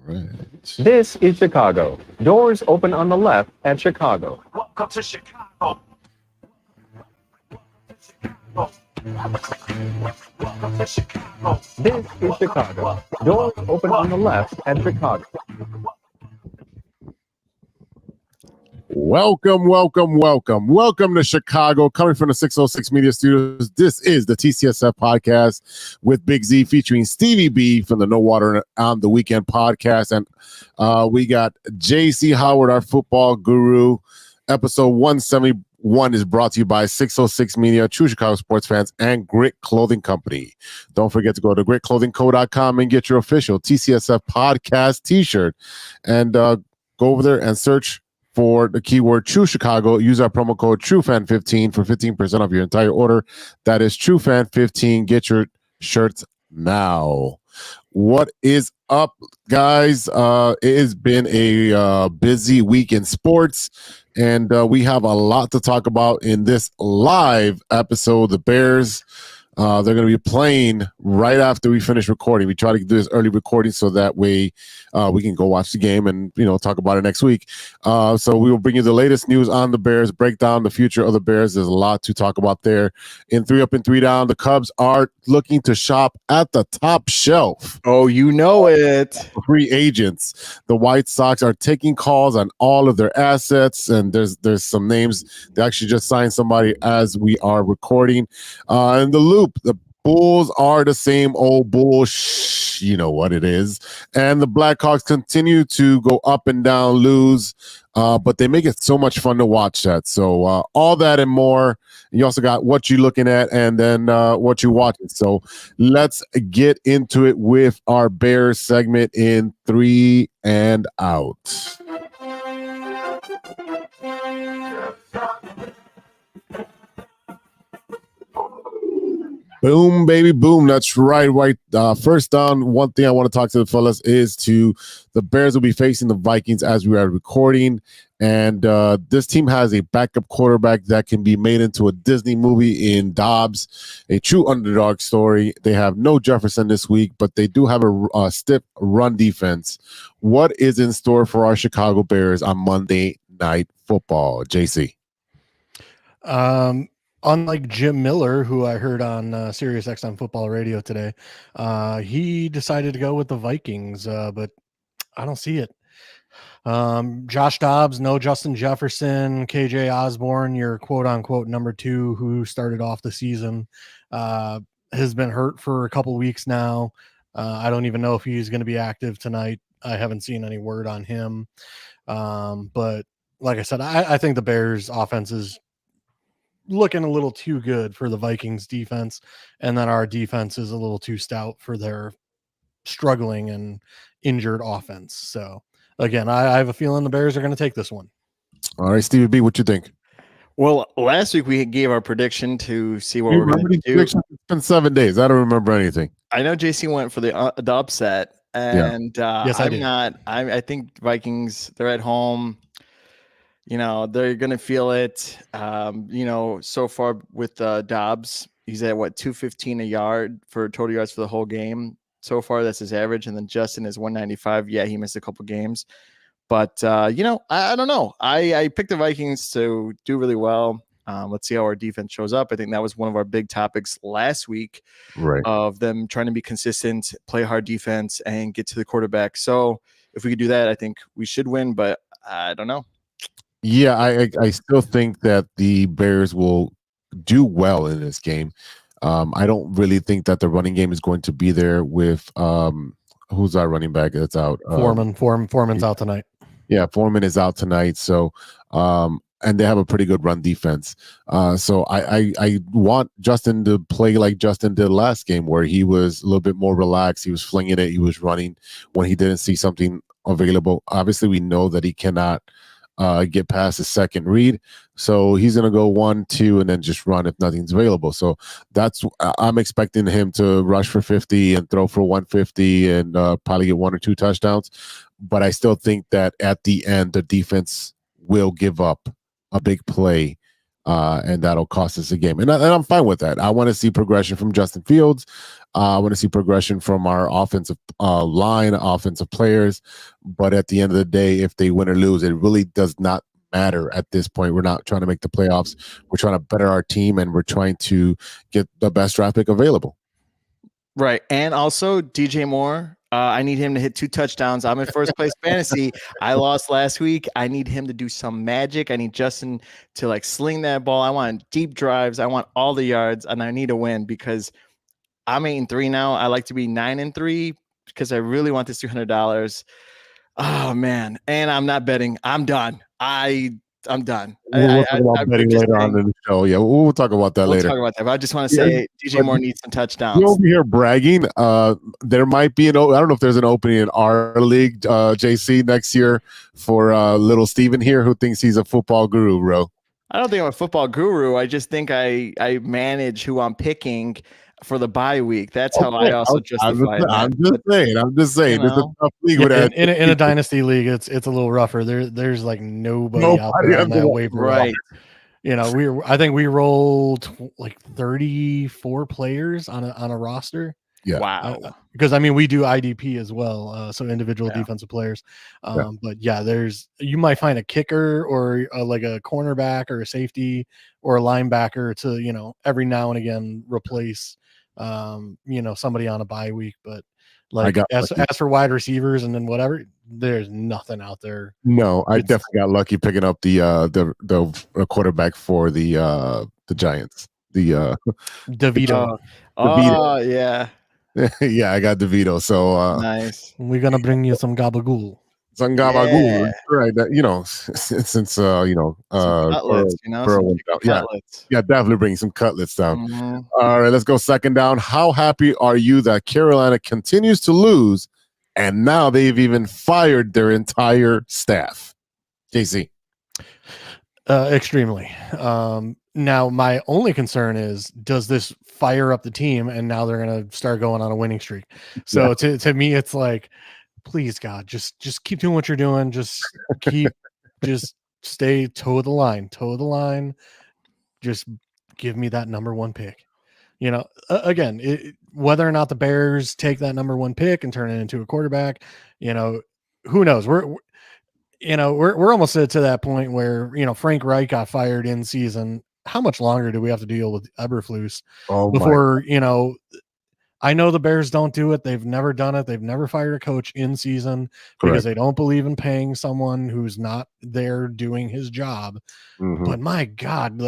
Right. This is Chicago. Doors open on the left at Chicago. Welcome to Chicago. Welcome to Chicago. This is Chicago. Doors open on the left at Chicago. Welcome to Chicago. Coming from the 606 Media Studios, this is the TCSF podcast with Big Z featuring Stevie-B from the No Water on the Weekend podcast. And we got JC Howard, our football guru. Episode 171 is brought to you by 606 Media, True Chicago sports fans, and Grit Clothing Company. Don't forget to go to gritclothingco.com and get your official TCSF podcast t-shirt. And go over there and search for the keyword True Chicago. Use our promo code TrueFan15 for 15% off your entire order. That is TrueFan15. Get your shirts now. What is up, guys? It has been a busy week in sports, and we have a lot to talk about in this live episode. The Bears, they're going to be playing right after we finish recording. We try to do this early recording so that way we can go watch the game and talk about it next week. So we will bring you the latest news on the Bears, break down the future of the Bears. There's a lot to talk about there. In 3 Up and 3 Down, the Cubs are looking to shop at the top shelf. Oh, you know it. Free agents. The White Sox are taking calls on all of their assets, and there's some names. They actually just signed somebody as we are recording. And the Loop, the Bulls are the same old Bulls. You know what it is. And the Blackhawks continue to go up and down, lose, but they make it so much fun to watch that. So all that and more. You also got what you're looking at and then what you're watching. So let's get into it with our Bears segment in 3 and Out. Boom, baby, boom. That's right. First down, one thing I want to talk to the fellas is the Bears will be facing the Vikings as we are recording. And this team has a backup quarterback that can be made into a Disney movie in Dobbs, a true underdog story. They have no Jefferson this week, but they do have a stiff run defense. What is in store for our Chicago Bears on Monday Night Football, JC? Unlike Jim Miller, who I heard on Sirius XM Football Radio today, he decided to go with the Vikings, but I don't see it. Josh Dobbs, no Justin Jefferson, KJ Osborne, your quote-unquote number 2 who started off the season, has been hurt for a couple weeks now. I don't even know if he's going to be active tonight. I haven't seen any word on him. But like I said, I think the Bears offense is looking a little too good for the Vikings defense, and then our defense is a little too stout for their struggling and injured offense. So again, I have a feeling the Bears are going to take this one. All right, Stevie B, what you think? Well, last week we gave our prediction to see what we're going to do. It's been 7 days. I don't remember anything. I know JC went for the upset, and yes, I'm not. I think Vikings, they're at home. They're going to feel it. So far with Dobbs, he's at 215 a yard for total yards for the whole game. So far, that's his average. And then Justin is 195. Yeah, he missed a couple games. But, I don't know. I picked the Vikings to do really well. Let's see how our defense shows up. I think that was one of our big topics last week, right, of them trying to be consistent, play hard defense, and get to the quarterback. So if we could do that, I think we should win. But I don't know. Yeah, I still think that the Bears will do well in this game. I don't really think that the running game is going to be there with who's our running back that's out? Foreman's out tonight. Yeah, Foreman is out tonight. So and they have a pretty good run defense. So I want Justin to play like Justin did last game, where he was a little bit more relaxed. He was flinging it. He was running when he didn't see something available. Obviously, we know that he cannot get past the second read, so he's gonna go 1-2 and then just run if nothing's available. So I'm expecting him to rush for 50 and throw for 150 and probably get 1 or 2 touchdowns. But I still think that at the end the defense will give up a big play and that'll cost us a game. And I'm fine with that. I want to see progression from Justin Fields. I want to see progression from our offensive line, offensive players. But at the end of the day, if they win or lose, it really does not matter at this point. We're not trying to make the playoffs. We're trying to better our team, and we're trying to get the best draft pick available. Right. And also DJ Moore. I need him to hit 2 touchdowns. I'm in first place fantasy. I lost last week. I need him to do some magic. I need Justin to like sling that ball. I want deep drives. I want all the yards, and I need to win because I'm 8-3 now. I like to be 9-3 because I really want this $200. Oh man. And I'm not betting. I'm done. I'm done. We'll talk about betting later on in the show. Yeah, we'll talk about that later. We'll talk about that. But I just want to say DJ Moore needs some touchdowns. You're over here bragging. There might be I don't know if there's an opening in our league, JC, next year for little Steven here who thinks he's a football guru, bro. I don't think I'm a football guru. I just think I manage who I'm picking for the bye week. That's how I also justify it. I'm just saying. It's a tough league with that. In a dynasty league, it's a little rougher. There's like nobody out there on that waiver. Right. I think we rolled like 34 players on a roster. Yeah. Wow. Because we do IDP as well, so individual defensive players. But you might find a kicker or like a cornerback or a safety or a linebacker to every now and again replace somebody on a bye week. But as for wide receivers and then whatever, there's nothing out there. No, I definitely got lucky picking up the quarterback for the Giants. The DeVito. Oh yeah. Yeah, I got DeVito. So nice. We're gonna bring you some gabagool. Some gabagool, right? Since cutlets, cutlets. Yeah, definitely bring some cutlets down. Mm-hmm. All right, let's go second down. How happy are you that Carolina continues to lose, and now they've even fired their entire staff? JC. Extremely. Now, my only concern is, does this fire up the team and now they're going to start going on a winning streak? So to me, it's like, please, God, just keep doing what you're doing. Just stay toe the line. Just give me that number 1 pick. Again, whether or not the Bears take that number 1 pick and turn it into a quarterback, who knows? We're almost to that point where, Frank Reich got fired in season. How much longer do we have to deal with Eberflus before, I know the Bears don't do it. They've never done it. They've never fired a coach in season because they don't believe in paying someone who's not there doing his job. Mm-hmm. But my God,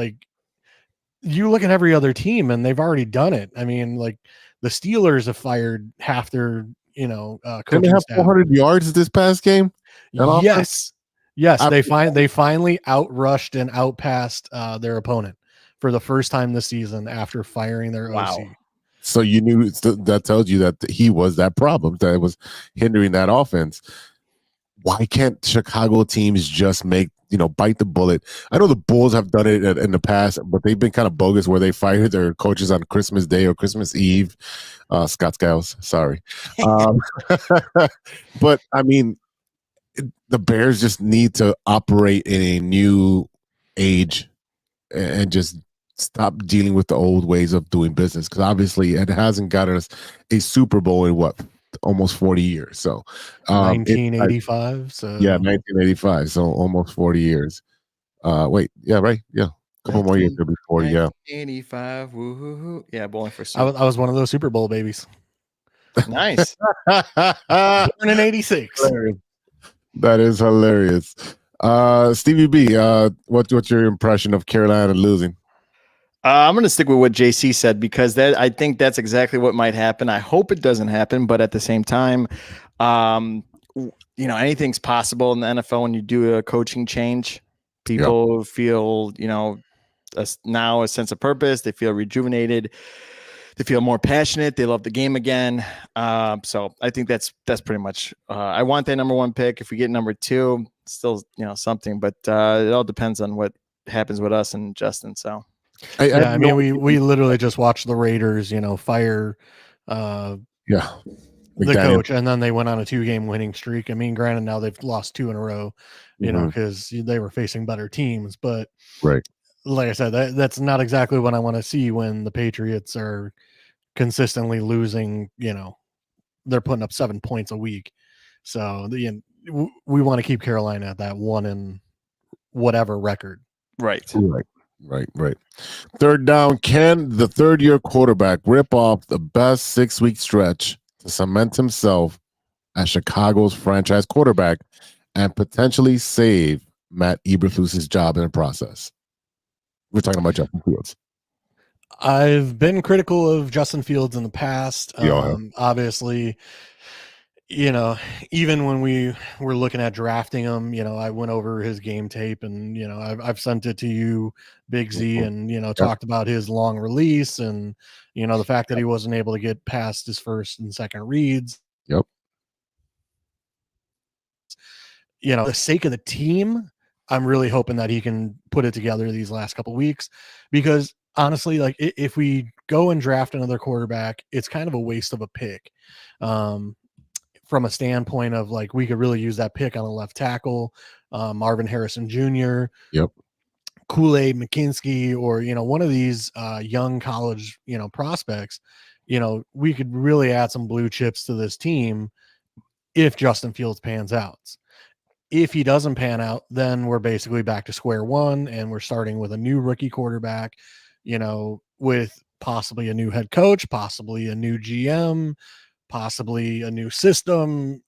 you look at every other team and they've already done it. The Steelers have fired half their, coaching Didn't they have 400 yards this past game? Yes. They finally outrushed and outpassed their opponent for the first time this season after firing their OC. So you knew that tells you that he was that problem that was hindering that offense. Why can't Chicago teams just bite the bullet? I know the Bulls have done it in the past, but they've been kind of bogus where they fired their coaches on Christmas Day or Christmas Eve. Scott Skiles, sorry. But the Bears just need to operate in a new age and just stop dealing with the old ways of doing business, because obviously it hasn't gotten us a Super Bowl in almost 40 years. So 1985. 1985. So almost 40 years. Right? Yeah, a couple more years to be 40. Yeah, 85. Woo-hoo-hoo. Yeah, bowling for I was one of those Super Bowl babies. Nice. Born in 86. That is hilarious. Stevie-B, what's your impression of Carolina losing? I'm going to stick with what JC said, because I think that's exactly what might happen. I hope it doesn't happen, but at the same time, anything's possible in the NFL when you do a coaching change. People feel, now a sense of purpose. They feel rejuvenated. They feel more passionate. They love the game again. So I think that's pretty much. I want that number 1 pick. If we get number 2, still something. But it all depends on what happens with us and Justin. So. We literally just watched the Raiders, fire the coach, and then they went on a 2-game winning streak. Granted, now they've lost 2 in a row, because they were facing better teams, but like I said, that's not exactly what I want to see when the Patriots are consistently losing. They're putting up 7 points a week. So we want to keep Carolina at that 1 and whatever record. Right. Right. Third down. Can the third-year quarterback rip off the best 6-week stretch to cement himself as Chicago's franchise quarterback and potentially save Matt Eberflus's job in the process? We're talking about Justin Fields. I've been critical of Justin Fields in the past. Yeah. Obviously, even when we were looking at drafting him, I went over his game tape and, I've sent it to you, Big Z, and, talked about his long release and, the fact that he wasn't able to get past his first and second reads. Yep. The sake of the team, I'm really hoping that he can put it together these last couple of weeks, because honestly, like if we go and draft another quarterback, it's kind of a waste of a pick. From a standpoint of like, we could really use that pick on the left tackle, Marvin Harrison Jr. Yep. Kool-Aid McKinstry, or, one of these young college, prospects, we could really add some blue chips to this team if Justin Fields pans out. If he doesn't pan out, then we're basically back to square one and we're starting with a new rookie quarterback, with possibly a new head coach, possibly a new GM, possibly a new system.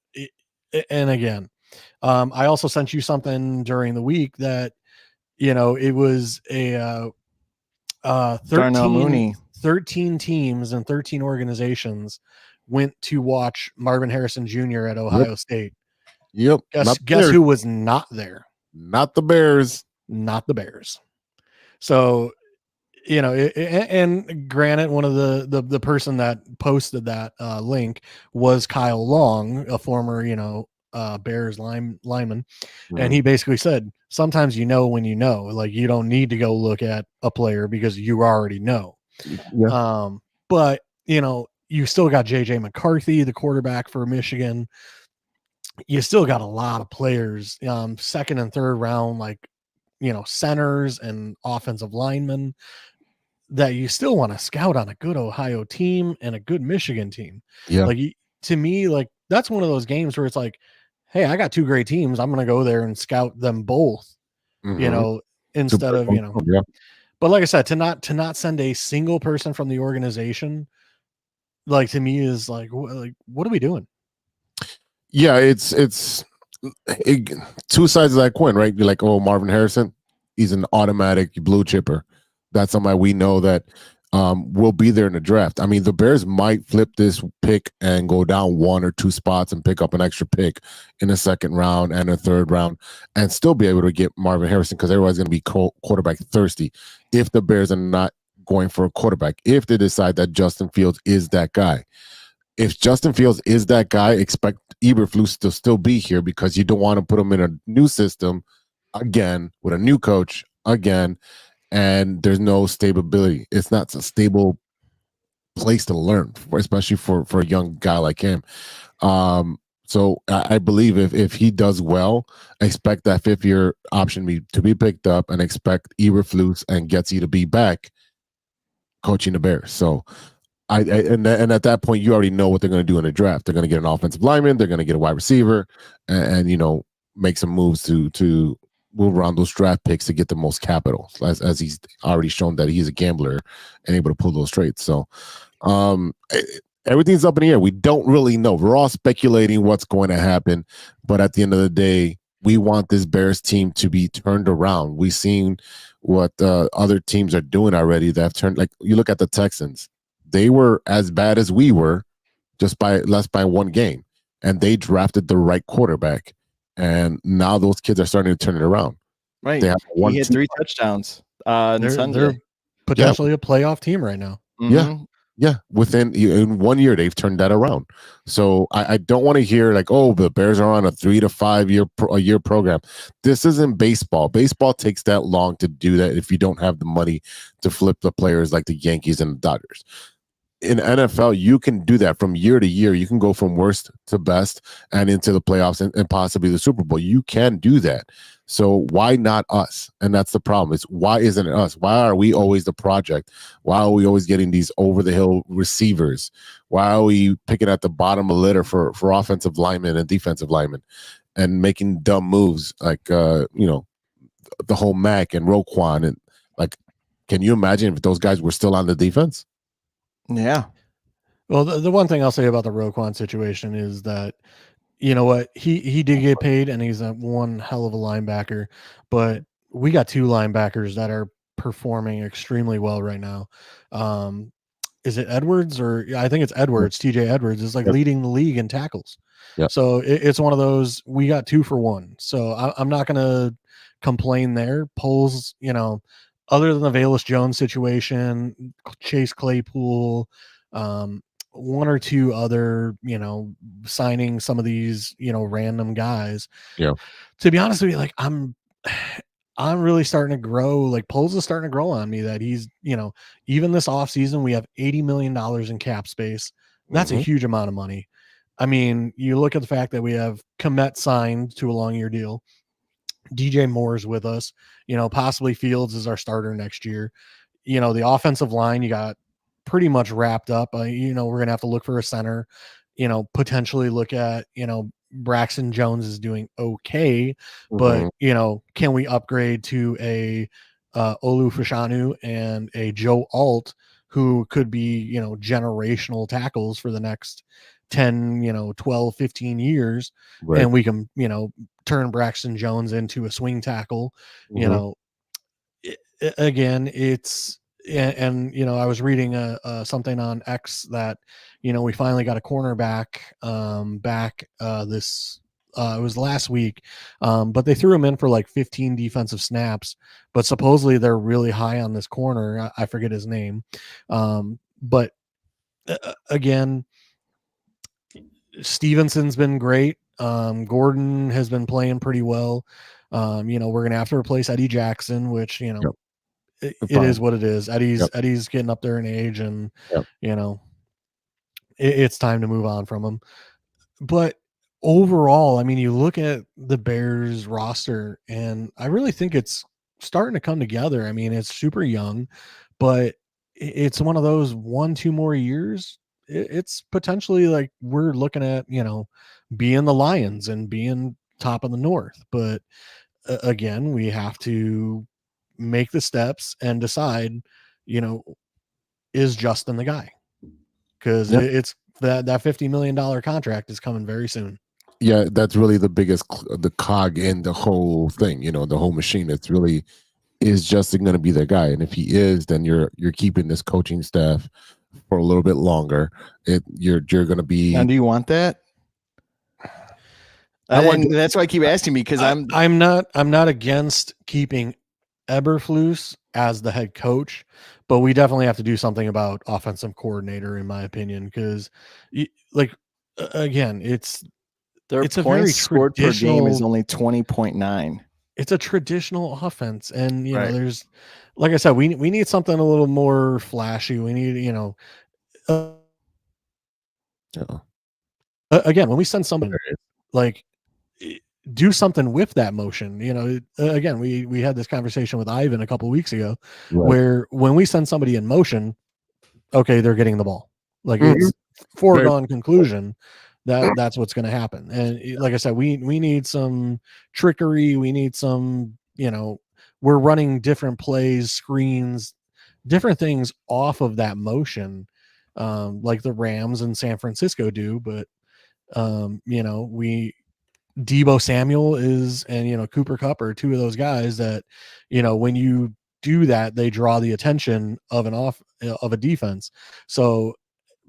And again, I also sent you something during the week that, it was a 13 teams and 13 organizations went to watch Marvin Harrison Jr. at Ohio State. Yep. Guess who was not there? Not the Bears. Not the Bears. So, and granted, one of the person that posted that link was Kyle Long, a former, Bears lineman. And he basically said, sometimes when like, you don't need to go look at a player because you already know. Yeah. But, you still got JJ McCarthy, the quarterback for Michigan. You still got a lot of players, second and third round, like, centers and offensive linemen that you still want to scout on a good Ohio team and a good Michigan team. Yeah. Like, to me, like, that's one of those games where it's like, hey, I got two great teams. I'm going to go there and scout them both, instead of, Yeah. But like I said, to not send a single person from the organization, like, to me is like, what are we doing? Yeah, it's two sides of that coin, right? You're like, oh, Marvin Harrison, he's an automatic blue chipper. That's somebody we know that will be there in the draft. I mean, the Bears might flip this pick and go down 1 or 2 spots and pick up an extra pick in the second round and a third round and still be able to get Marvin Harrison, because everybody's going to be quarterback thirsty if the Bears are not going for a quarterback, if they decide that Justin Fields is that guy. If Justin Fields is that guy, expect Eberflus to still be here, because you don't want to put him in a new system again with a new coach again, and there's no stability. It's not a stable place to learn, especially for a young guy like him. So I believe if he does well, expect that 5th-year option to be picked up, and expect Eberflus and Getsy to be back coaching the Bears. So and at that point, you already know what they're going to do in the draft. They're going to get an offensive lineman. They're going to get a wide receiver, and make some moves to move around those draft picks to get the most capital, as he's already shown that he's a gambler and able to pull those trades. So everything's up in the air. We don't really know. We're all speculating what's going to happen, but at the end of the day, we want this Bears team to be turned around. We've seen what other teams are doing already that have turned. Like, you look at the Texans. They were as bad as we were, just by 1 game, and they drafted the right quarterback, and now those kids are starting to turn it around. Right, they have he had 3 touchdowns on Sunday. They're potentially a playoff team right now. Mm-hmm. Yeah. In 1 year, they've turned that around. So I don't want to hear like, oh, the Bears are on a 3 to 5 year program. This isn't baseball. Baseball takes that long to do that if you don't have the money to flip the players like the Yankees and the Dodgers. In NFL, you can do that from year to year. You can go from worst to best and into the playoffs and possibly the Super Bowl. You can do that. So why not us? And that's the problem. It's why isn't it us? Why are we always the project? Why are we always getting these over the hill receivers? Why are we picking at the bottom of the litter for offensive linemen and defensive linemen and making dumb moves like the whole Mac and Roquan and like, can you imagine if those guys were still on the defense? Yeah. Well, the one thing I'll say about the Roquan situation is that, you know what, he did get paid and he's a one hell of a linebacker, but we got two linebackers that are performing extremely well right now. Is it Edwards or I think it's Edwards? TJ Edwards is like Yep. leading the league in tackles. Yep. So it's one of those, we got 2 for 1. So I'm not going to complain there. Polls, other than the Velus Jones situation, Chase Claypool, one or two other, signing some of these, random guys. Yeah. To be honest with you, like I'm really starting to grow. Like Poles is starting to grow on me that he's, even this offseason, we have $80 million in cap space. That's a huge amount of money. I mean, you look at the fact that we have Komet signed to a long-year deal. DJ Moore's with us, possibly Fields is our starter next year. The offensive line, you got pretty much wrapped up. We're going to have to look for a center, potentially look at, Braxton Jones is doing okay, but can we upgrade to a Olu Fashanu and a Joe Alt who could be, generational tackles for the next 10, 12, 15 years. Right. And we can, turn Braxton Jones into a swing tackle, again, it's, and I was reading something on X that we finally got a cornerback back this it was last week, but they threw him in for like 15 defensive snaps, but supposedly they're really high on this corner. I forget his name, but again, Stevenson's been great. Gordon has been playing pretty well. We're gonna have to replace Eddie Jackson, which Yep. it is what it is. Eddie's getting up there in age, and Yep. It's time to move on from him. But overall, I mean, you look at the Bears roster, and I really think it's starting to come together. I mean, it's super young, but it's one of those 1-2 more years. It's potentially like we're looking at, being the Lions and being top of the North. But again, we have to make the steps and decide, is Justin the guy? Because it's that $50 million contract is coming very soon. Yeah, that's really the biggest the cog in the whole thing, the whole machine. It's really, is Justin going to be the guy? And if he is, then you're keeping this coaching staff for a little bit longer. You're going to be. And do you want that? And that's why I keep asking me, because I'm not against keeping Eberflus as the head coach, but we definitely have to do something about offensive coordinator, in my opinion, because again, it's a very scored per game is only 20.9. It's a traditional offense, and Right. there's, like I said, we need something a little more flashy. We need again, when we send somebody, like, do something with that motion. Again, we had this conversation with Ivan a couple of weeks ago, where when we send somebody in motion, okay, they're getting the ball. Like it's foregone conclusion that that's what's going to happen. And like I said, we need some trickery. We need some, we're running different plays, screens, different things off of that motion, like the Rams and San Francisco do. But Debo Samuel is, and Cooper Kupp are two of those guys that, when you do that, they draw the attention of a defense. So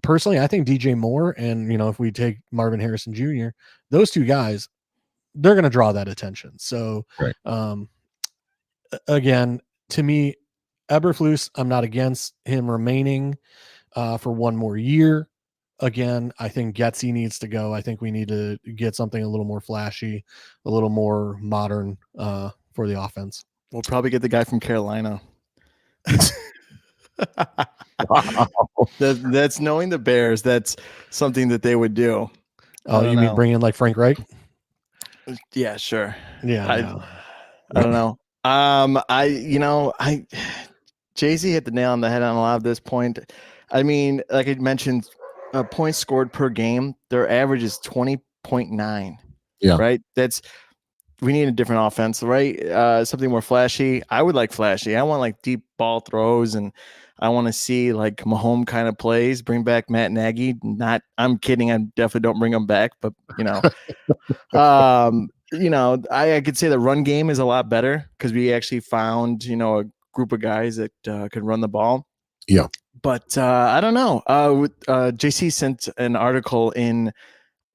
personally, I think DJ Moore and, if we take Marvin Harrison Jr., those two guys, they're going to draw that attention. So, again, to me, Eberflus, I'm not against him remaining for one more year. Again, I think Getsy needs to go. I think we need to get something a little more flashy, a little more modern for the offense. We'll probably get the guy from Carolina. Wow. That's knowing the Bears. That's something that they would do. Oh, you mean bring in like Frank Reich? Yeah, sure. Yeah. I don't know. I Jay-Z hit the nail on the head on a lot of this point. I mean, like I mentioned, points scored per game, their average is 20.9. Yeah. Right. We need a different offense, right? Something more flashy. I would like flashy. I want like deep ball throws, and I want to see like Mahomes kind of plays. Bring back Matt Nagy. I'm kidding. I definitely don't bring him back, but I could say the run game is a lot better because we actually found, a group of guys that could run the ball. Yeah. But I don't know. JC sent an article in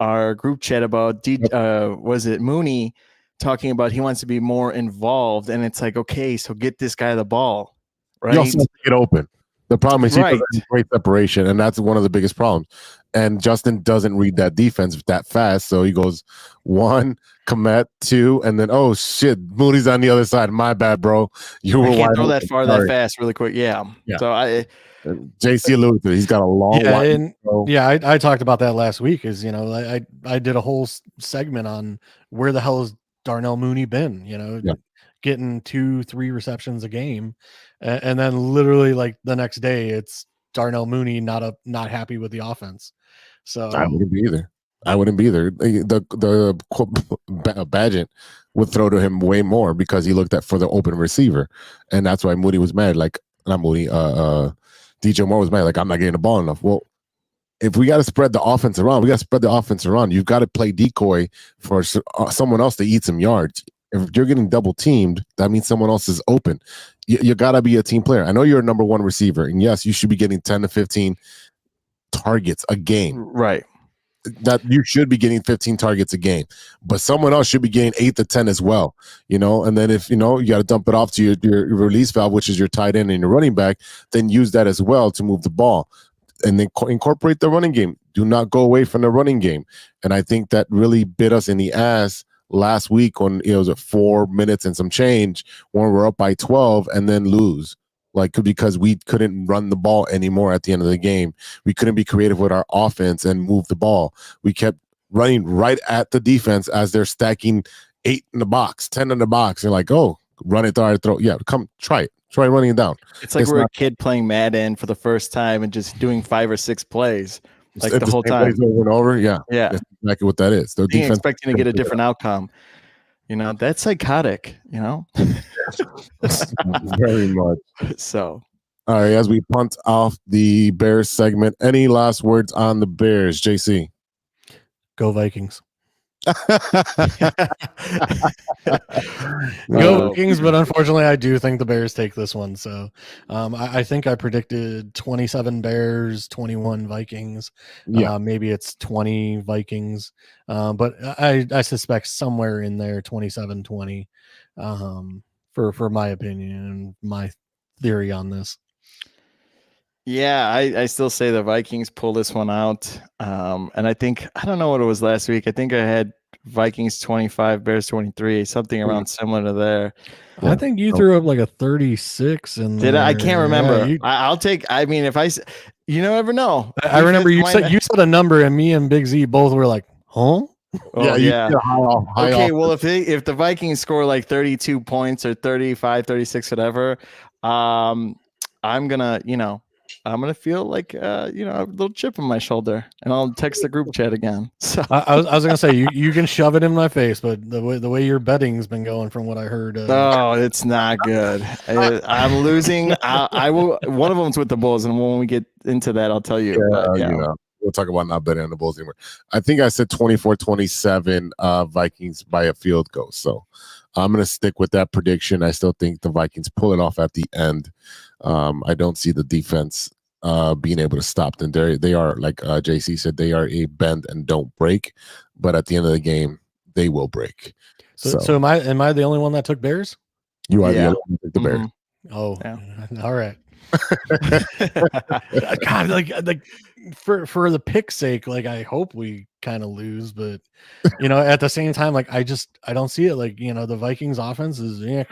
our group chat about was it Mooney talking about he wants to be more involved, and it's like, okay, so get this guy the ball, right? You also have to get open. The problem is he Right. doesn't have great separation, and that's one of the biggest problems. And Justin doesn't read that defense that fast, so he goes 1, Komet 2, and then oh shit, Mooney's on the other side. My bad, bro. You were I can't wide throw that open. far Sorry. that fast really quick. Yeah. Yeah. So JC alluded to it. He's got a long I talked about that last week. I did a whole segment on where the hell has Darnell Mooney been? Getting 2-3 receptions a game, and then literally like the next day, it's Darnell Mooney not happy with the offense. So I wouldn't be either. The Badgett would throw to him way more because he looked at for the open receiver, and that's why Mooney was mad. Like not Mooney, DJ Moore was mad. Like I'm not getting the ball enough. Well, if we got to spread the offense around, we got to spread the offense around. You've got to play decoy for someone else to eat some yards. If you're getting double teamed, that means someone else is open. You got to be a team player. I know you're a number one receiver, and yes, you should be getting 10 to 15 targets a game. Right. That you should be getting 15 targets a game, but someone else should be getting 8 to 10 as well. And then if you got to dump it off to your release valve, which is your tight end and your running back, then use that as well to move the ball, and then incorporate the running game. Do not go away from the running game. And I think that really bit us in the ass last week when it was at 4 minutes and some change when we're up by 12 and then lose. Because we couldn't run the ball anymore at the end of the game. We couldn't be creative with our offense and move the ball. We kept running right at the defense as they're stacking 8 in the box, 10 in the box. You're like, oh, run it, throw. Yeah, come try it. Try running it down. It's like we're a kid playing Madden for the first time and just doing 5 or 6 plays like the whole time. Over and over. Yeah. Yeah. That's exactly what that is. The defense expecting to get a different outcome. That's psychotic, Very much. So, all right, as we punt off the Bears segment, any last words on the Bears, JC? Go Vikings. No. Go Vikings, but unfortunately, I do think the Bears take this one. So I think I predicted 27 Bears, 21 Vikings. Yeah. Maybe it's 20 Vikings, but I suspect somewhere in there 27-20 for my opinion and my theory on this. Yeah, I still say the Vikings pull this one out. And I don't know what it was last week. I think I had Vikings 25, Bears 23, something around similar to there. Yeah. I think you threw up like a 36. And did I can't remember. Yeah, I'll take, if you never know. I remember you said a number and me and Big Z both were like, huh? Oh, yeah. High well, if the Vikings score like 32 points or 35, 36, whatever, I'm gonna feel like a little chip on my shoulder, and I'll text the group chat again. So I was gonna say you can shove it in my face, but the way your betting's been going, from what I heard, it's not good. I'm losing. I will. One of them's with the Bulls, and when we get into that, I'll tell you. We'll talk about not betting on the Bulls anymore. I think I said 24-27 Vikings by a field goal. So I'm going to stick with that prediction. I still think the Vikings pull it off at the end. I don't see the defense being able to stop them. They are, like JC said, they are a bend and don't break. But at the end of the game, they will break. So am I the only one that took Bears? You are the only one that took the Bears. Oh, yeah. All right. God, like for the pick's sake, like I hope we kind of lose, but at the same time, like I don't see it. Like the Vikings offense is,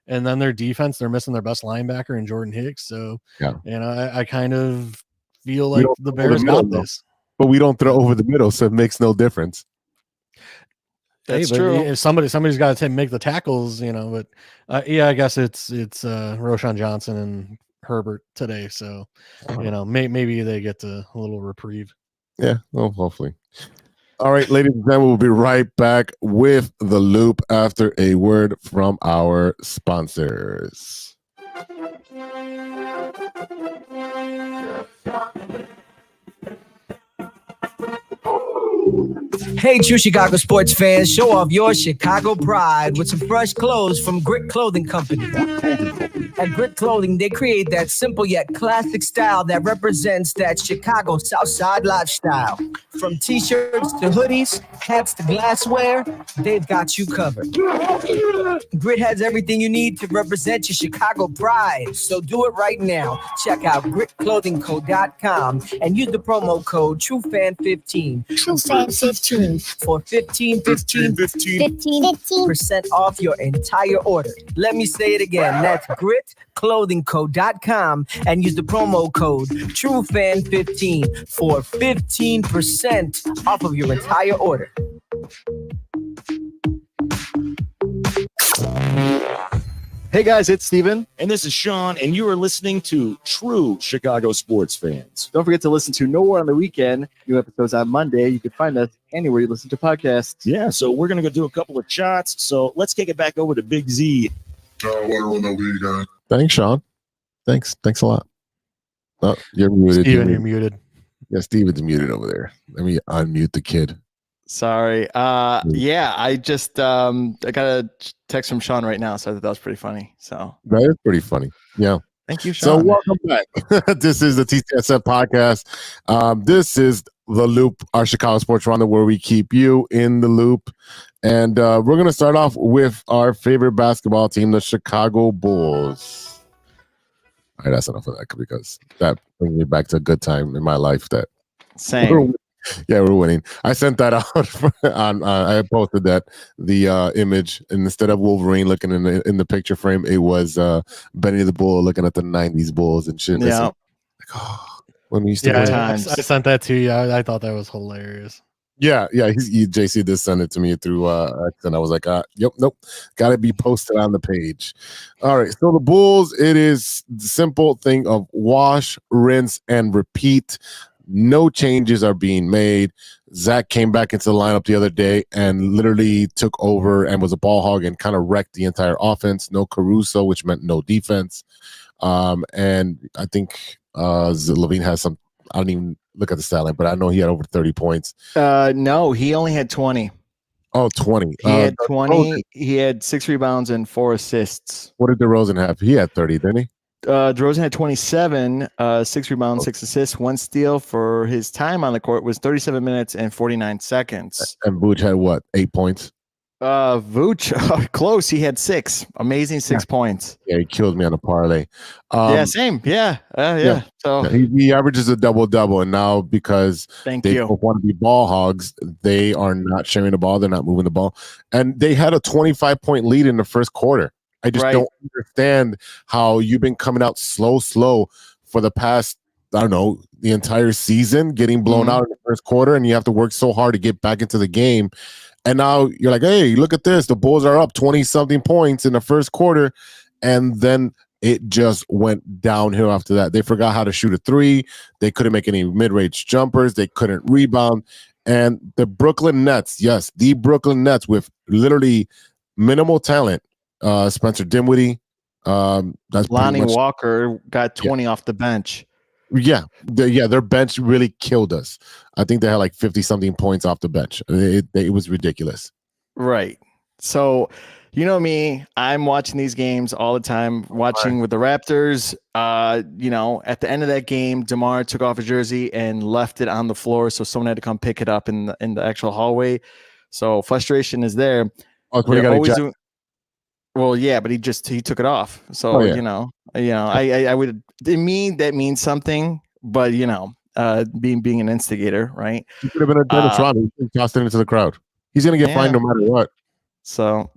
and then their defense, they're missing their best linebacker in Jordan Hicks. So I kind of feel like the Bears got this, but we don't throw over the middle, so it makes no difference. That's but true. if somebody's got to make the tackles, But yeah, I guess it's Roshan Johnson and Herbert today, so maybe they get a little reprieve. Yeah, well, hopefully. All right, ladies and gentlemen, we'll be right back with the loop after a word from our sponsors. Hey, true Chicago sports fans, show off your Chicago pride with some fresh clothes from Grit Clothing Company. At Grit Clothing, they create that simple yet classic style that represents that Chicago Southside lifestyle. From t-shirts to hoodies, hats to glassware, they've got you covered. Grit has everything you need to represent your Chicago pride, so do it right now. Check out gritclothingco.com and use the promo code TrueFan15. TrueFan15 for 15% off your entire order. Let me say it again. That's gritclothingco.com and use the promo code TrueFan15 for 15% off of your entire order. Hey guys, it's Steven. And this is Sean, and you are listening to True Chicago Sports Fans. Don't forget to listen to Nowhere on the Weekend. New episodes on Monday. You can find us anywhere you listen to podcasts. Yeah, so we're going to go do a couple of shots. So let's kick it back over to Big Z. Thanks, Sean. Thanks a lot. Oh, you're muted. Steven, you're muted. Yeah, Steven's muted over there. Let me unmute the kid. Sorry. Yeah, I just I got a text from Sean right now, so I thought that was pretty funny. So That is pretty funny. Yeah. thank you, Sean. So welcome back. This is the TCSF podcast. This is the Loop, our Chicago sports roundup, where we keep you in the loop. And we're going to start off with our favorite basketball team, the Chicago Bulls. All right, that's enough of that because that brings me back to a good time in my life. That Same. we're winning. I sent that out I posted the image, and instead of Wolverine looking in the picture frame, it was Benny the Bull looking at the '90s Bulls and shit. Yeah. When we used to Yeah, win. I sent that to you. I thought that was hilarious. Yeah. JC did send it to me through X, and I was like, nope, got to be posted on the page. All right, so the Bulls, it is the simple thing of wash, rinse, and repeat. No changes are being made. Zach came back into the lineup the other day and literally took over and was a ball hog and kind of wrecked the entire offense. No Caruso, which meant no defense. And I think Levine has some. I don't even look at the stat line, but I know he had over 30 points. No, he only had 20. Oh, 20. He had 20. He had 6 rebounds and 4 assists. What did DeRozan have? He had 30, didn't he? DeRozan had 27, 6 rebounds, 6 assists, 1 steal for his time on the court was 37 minutes and 49 seconds. And Vooch had what? 8 points? Vooch, close. He had 6. Amazing 6 points. Yeah, he killed me on a parlay. Yeah, same. Yeah. So he averages a double-double, and now because thank they you. don't want to be ball hogs, they are not sharing the ball. They're not moving the ball. And they had a 25-point lead in the first quarter. I just don't understand how you've been coming out slow for the past, I don't know, the entire season, getting blown out in the first quarter, and you have to work so hard to get back into the game. And now you're like, hey, look at this. The Bulls are up 20-something points in the first quarter, and then it just went downhill after that. They forgot how to shoot a three. They couldn't make any mid-range jumpers. They couldn't rebound. And the Brooklyn Nets, yes, the Brooklyn Nets with literally minimal talent, Spencer Dinwiddie. That's Lonnie Walker got 20 off the bench. Yeah, their bench really killed us. I think they had like 50-something points off the bench. It was ridiculous. Right. So, you know me, I'm watching these games all the time, watching with the Raptors. At the end of that game, DeMar took off his jersey and left it on the floor, so someone had to come pick it up in the actual hallway. So frustration is there. Well, yeah, but he took it off. So, I would, that means something, but being an instigator, right? He could have been a Dennis Rodman. He tossed it into the crowd. He's going to get fined no matter what. So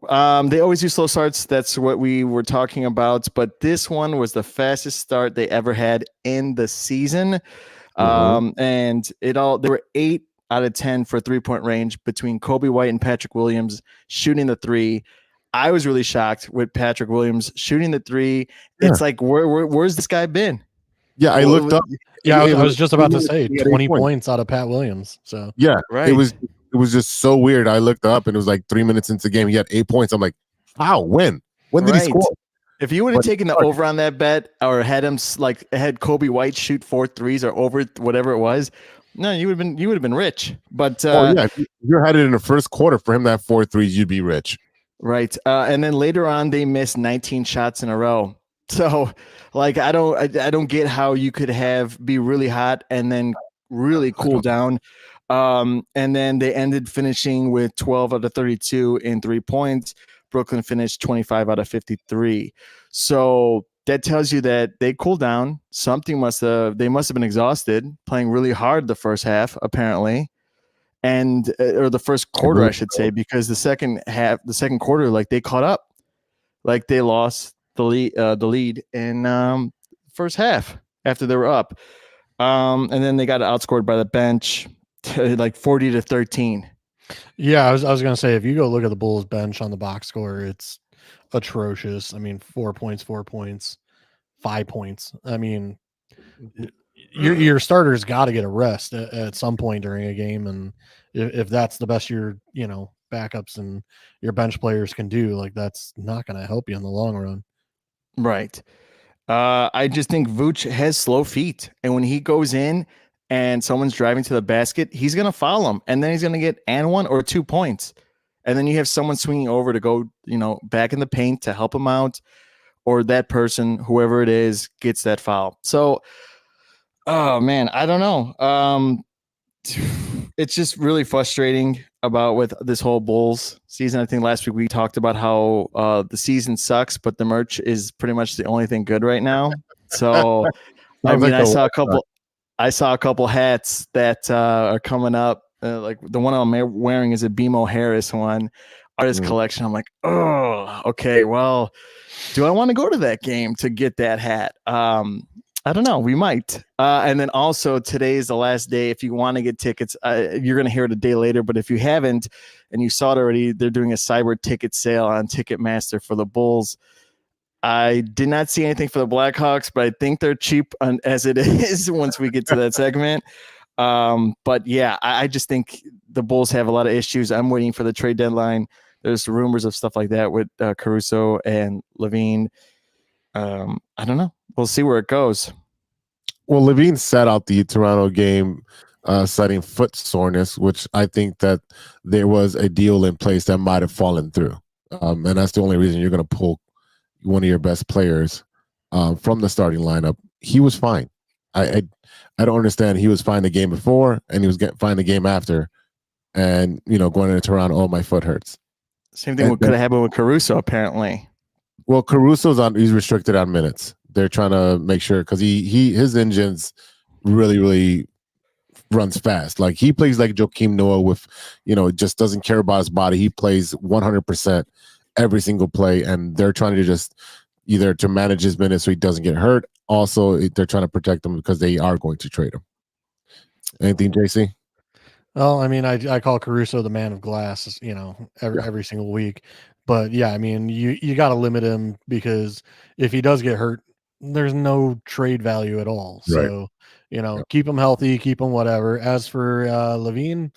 they always do slow starts. That's what we were talking about. But this one was the fastest start they ever had in the season. And there were 8 out of 10 for 3-point range between Kobe White and Patrick Williams shooting the three. I was really shocked with Patrick Williams shooting the three. Yeah. It's like, where's this guy been? Yeah, I looked up. Yeah, I It was just about to say he had 20 8 points. points out of Pat Williams. So Yeah, Right. it was just so weird. I looked up and it was like 3 minutes into the game. He had 8 points. I'm like, how? When did he Right. score? If you would have But- taken the over on that bet or had him had Kobe White shoot 4 threes or over whatever it was, no, you would have been rich. But Yeah, if you had it in the first quarter for him to have 4 threes, you'd be rich. right. And then later on they missed 19 shots in a row. So like I don't get how you could be really hot and then really cool down. And then they ended finishing with 12 out of 32 in 3 points. Brooklyn finished 25 out of 53. So that tells you that they cooled down. They must have been exhausted, playing really hard the first half, apparently. And or the first quarter, I should say, because the second quarter, like they caught up. Like they lost the lead in first half after they were up. And then they got outscored by the bench like 40-13. yeah, I was going to say, if you go look at the Bulls bench on the box score, it's atrocious. I mean, 4 points, 4 points, 5 points. I mean, your starters got to get a rest at some point during a game, and if that's the best your backups and your bench players can do, like that's not going to help you in the long run. Right. I just think Vooch has slow feet, and when he goes in and someone's driving to the basket, he's going to foul him, and then he's going to get 1 or 2 points. And then you have someone swinging over to go, back in the paint to help him out, or that person, whoever it is, gets that foul. So, oh man, I don't know. It's just really frustrating with this whole Bulls season. I think last week we talked about how the season sucks, but the merch is pretty much the only thing good right now. So, I mean, I saw a couple hats that are coming up. Like the one I'm wearing is a BMO Harris one, artist collection. I'm like, oh, okay. Well, do I want to go to that game to get that hat? I don't know. We might. And then also today is the last day. If you want to get tickets, you're going to hear it a day later. But if you haven't and you saw it already, they're doing a cyber ticket sale on Ticketmaster for the Bulls. I did not see anything for the Blackhawks, but I think they're cheap as it is once we get to that segment. But yeah, I just think the Bulls have a lot of issues. I'm waiting for the trade deadline. There's rumors of stuff like that with Caruso and Levine. I don't know. We'll see where it goes. Well, Levine sat out the Toronto game citing foot soreness, which I think that there was a deal in place that might have fallen through. And that's the only reason you're going to pull one of your best players from the starting lineup. He was fine. I don't understand. He was fine the game before, and he was fine the game after. And, going into Toronto, my foot hurts. Same thing could have happened with Caruso, apparently. Well, he's restricted on minutes. They're trying to make sure because his engines really, really runs fast. Like he plays like Joakim Noah with, just doesn't care about his body. He plays 100% every single play, and they're trying to just either to manage his minutes so he doesn't get hurt. Also, they're trying to protect him because they are going to trade him. Anything, JC? Well, I mean, I call Caruso the man of glass, every single week. But yeah, I mean, you got to limit him because if he does get hurt, there's no trade value at all. So, keep him healthy, keep him whatever. As for Levine,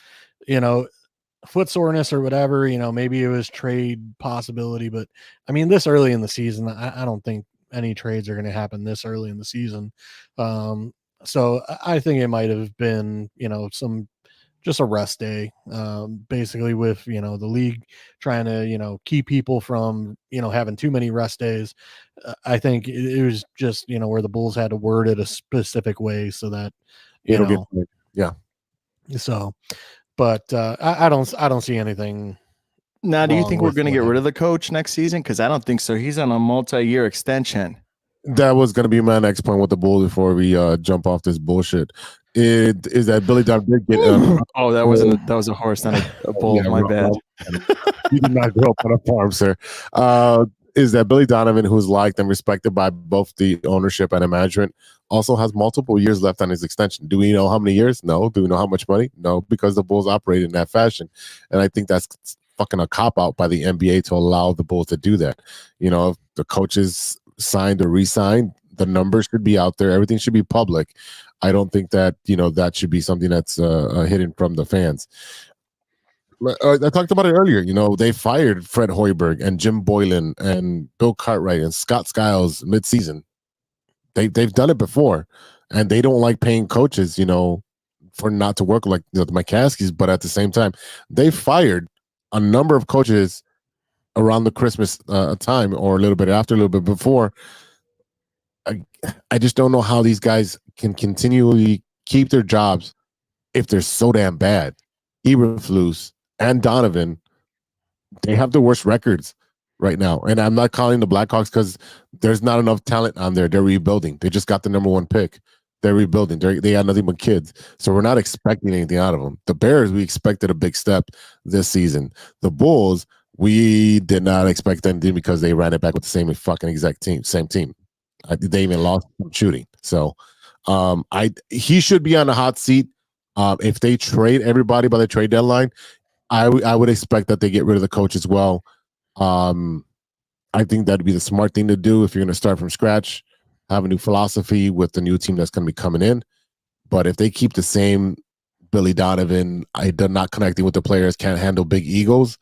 foot soreness or whatever, maybe it was trade possibility. But I mean, this early in the season, I don't think any trades are going to happen this early in the season. So I think it might have been, just a rest day, basically with, the league trying to, keep people from, having too many rest days. I think it was just, where the Bulls had to word it a specific way so that, yeah. So, but I don't see anything. Now, do you think we're going to get rid of the coach next season? Because I don't think so. He's on a multi-year extension. That was going to be my next point with the Bulls before we jump off this bullshit. It is that Billy Dodd did get. Oh, that was a horse, not a bull. Yeah, my bad. You did not grow up on a farm, sir. is that Billy Donovan, who's liked and respected by both the ownership and the management, also has multiple years left on his extension. Do we know how many years? No. Do we know how much money? No, because the Bulls operate in that fashion. And I think that's fucking a cop-out by the NBA to allow the Bulls to do that. You know, if the coaches signed or re-signed, the numbers should be out there. Everything should be public. I don't think that, you know, that should be something that's hidden from the fans. I talked about it earlier. You know, they fired Fred Hoiberg and Jim Boylan and Bill Cartwright and Scott Skiles mid-season. They've done it before, and they don't like paying coaches, you know, for not to work like the McCaskies. But at the same time, they fired a number of coaches around the Christmas time, or a little bit after, a little bit before. I just don't know how these guys can continually keep their jobs if they're so damn bad. Eberflus and Donovan, they have the worst records right now. And I'm not calling the Blackhawks because there's not enough talent on there. They're rebuilding. They just got the number 1 pick. They're rebuilding. They got nothing but kids. So we're not expecting anything out of them. The Bears, we expected a big step this season. The Bulls, we did not expect anything because they ran it back with the same fucking exact team, same team. They even lost shooting. So he should be on the hot seat. If they trade everybody by the trade deadline, I would expect that they get rid of the coach as well. I think that'd be the smart thing to do if you're going to start from scratch, have a new philosophy with the new team that's going to be coming in. But if they keep the same Billy Donovan, not connecting with the players, can't handle big egos,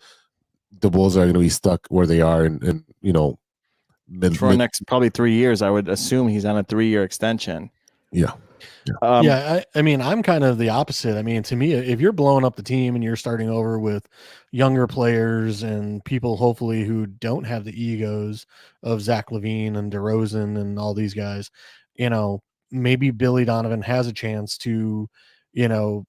the Bulls are going to be stuck where they are, and you know, for the next probably 3 years. I would assume he's on a 3-year extension. Yeah. I mean, I'm kind of the opposite. I mean, to me, if you're blowing up the team and you're starting over with younger players and people, hopefully, who don't have the egos of Zach LaVine and DeRozan and all these guys, you know, maybe Billy Donovan has a chance to, you know,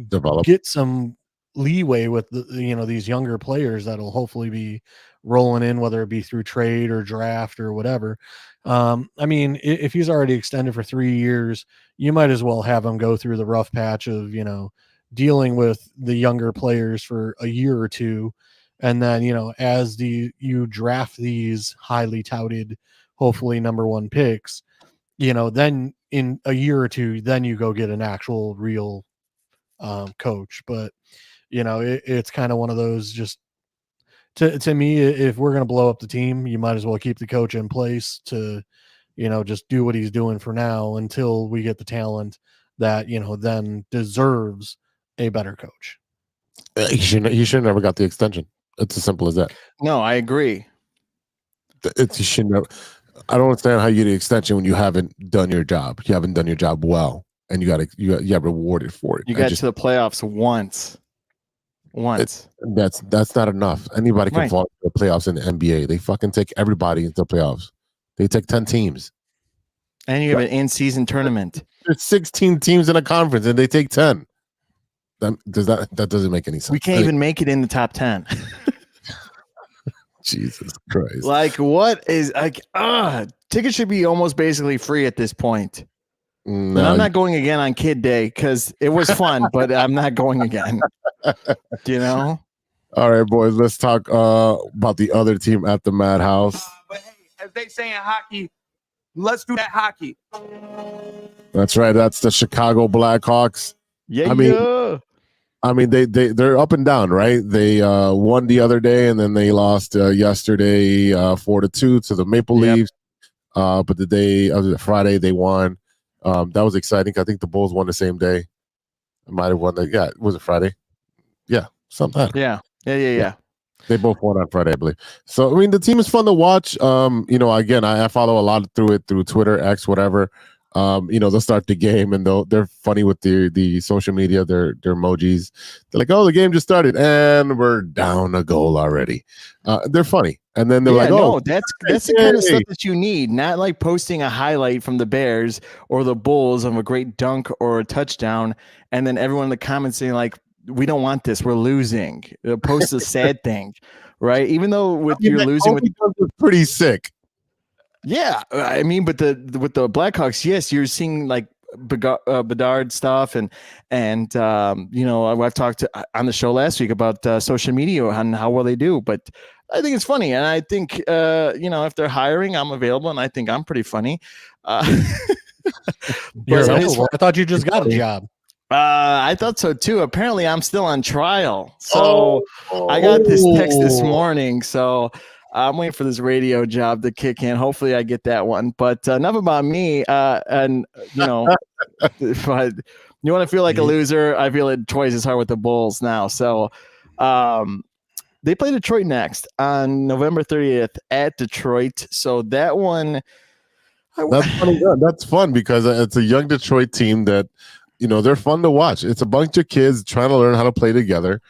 develop, get some leeway with the, you know, these younger players that'll hopefully be rolling in, whether it be through trade or draft or whatever. I mean, if he's already extended for 3 years, you might as well have him go through the rough patch of, you know, dealing with the younger players for a year or two. And then, you know, as you draft these highly touted, hopefully number 1 picks, you know, then in a year or two, then you go get an actual real coach. But, you know, it's kind of one of those, just to me, if we're going to blow up the team, you might as well keep the coach in place to, you know, just do what he's doing for now until we get the talent that, you know, then deserves a better coach. He should never got the extension. It's as simple as that. No, I agree. He should never. I don't understand how you get an extension when you haven't done your job. You haven't done your job well, and you got rewarded for it. You got to the playoffs once. That's not enough. Anybody can fall into the playoffs in the NBA. They fucking take everybody into the playoffs. They take 10 teams. And you have an in-season tournament. There's 16 teams in a conference, and they take 10. That doesn't make any sense. We can't even make it in the top 10. Jesus Christ. Like, what is like? Tickets should be almost basically free at this point. No, and I'm not going again on Kid Day because it was fun, but I'm not going again. You know? All right, boys, let's talk about the other team at the Madhouse. But hey, as they say in hockey, let's do that hockey. That's right. That's the Chicago Blackhawks. Yeah. I mean, they're up and down, right? They won the other day, and then they lost yesterday 4-2 to the Maple Leafs. But the day of Friday, they won. That was exciting. I think the Bulls won the same day. I might have won was it Friday? Yeah, something. Yeah. They both won on Friday, I believe. So, I mean, the team is fun to watch. You know, again, I follow a lot through Twitter, X, whatever. You know, they'll start the game and they're funny with the social media, their emojis. They're like, oh, the game just started and we're down a goal already. They're funny. And then they're like, oh, no, that's the kind of stuff that you need, not like posting a highlight from the Bears or the Bulls of a great dunk or a touchdown. And then everyone in the comments saying like, we don't want this. We're losing. Post a sad thing, right? Even though you're losing with pretty sick. Yeah, I mean, but with the Blackhawks, yes, you're seeing like Bedard stuff, and you know, I've talked on the show last week about social media and how well they do, but I think it's funny, and I think if they're hiring, I'm available, and I think I'm pretty funny. You're But available. I thought you just got a job. I thought so too. Apparently, I'm still on trial. So I got this text this morning. So I'm waiting for this radio job to kick in. Hopefully, I get that one. But enough about me. And if you want to feel like a loser, I feel it twice as hard with the Bulls now. So they play Detroit next on November 30th at Detroit. So that one. That's funny. That's fun because it's a young Detroit team that, they're fun to watch. It's a bunch of kids trying to learn how to play together.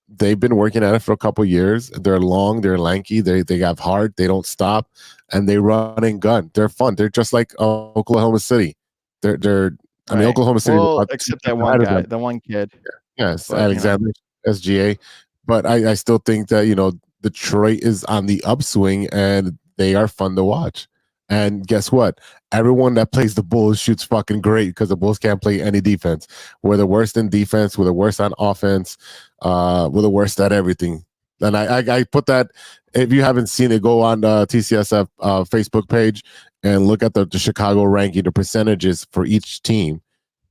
They've been working at it for a couple of years. They're long, they're lanky, they have heart, they don't stop, and they run and gun. They're fun. They're just like Oklahoma City. Oklahoma City. Well, except that one guy, the one kid. Yes, but, Alexander, SGA. But I still think that, Detroit is on the upswing and they are fun to watch. And guess what? Everyone that plays the Bulls shoots fucking great because the Bulls can't play any defense. We're the worst in defense. We're the worst on offense. We're the worst at everything. And I put that, if you haven't seen it, go on the TCSF Facebook page and look at the Chicago ranking, the percentages for each team.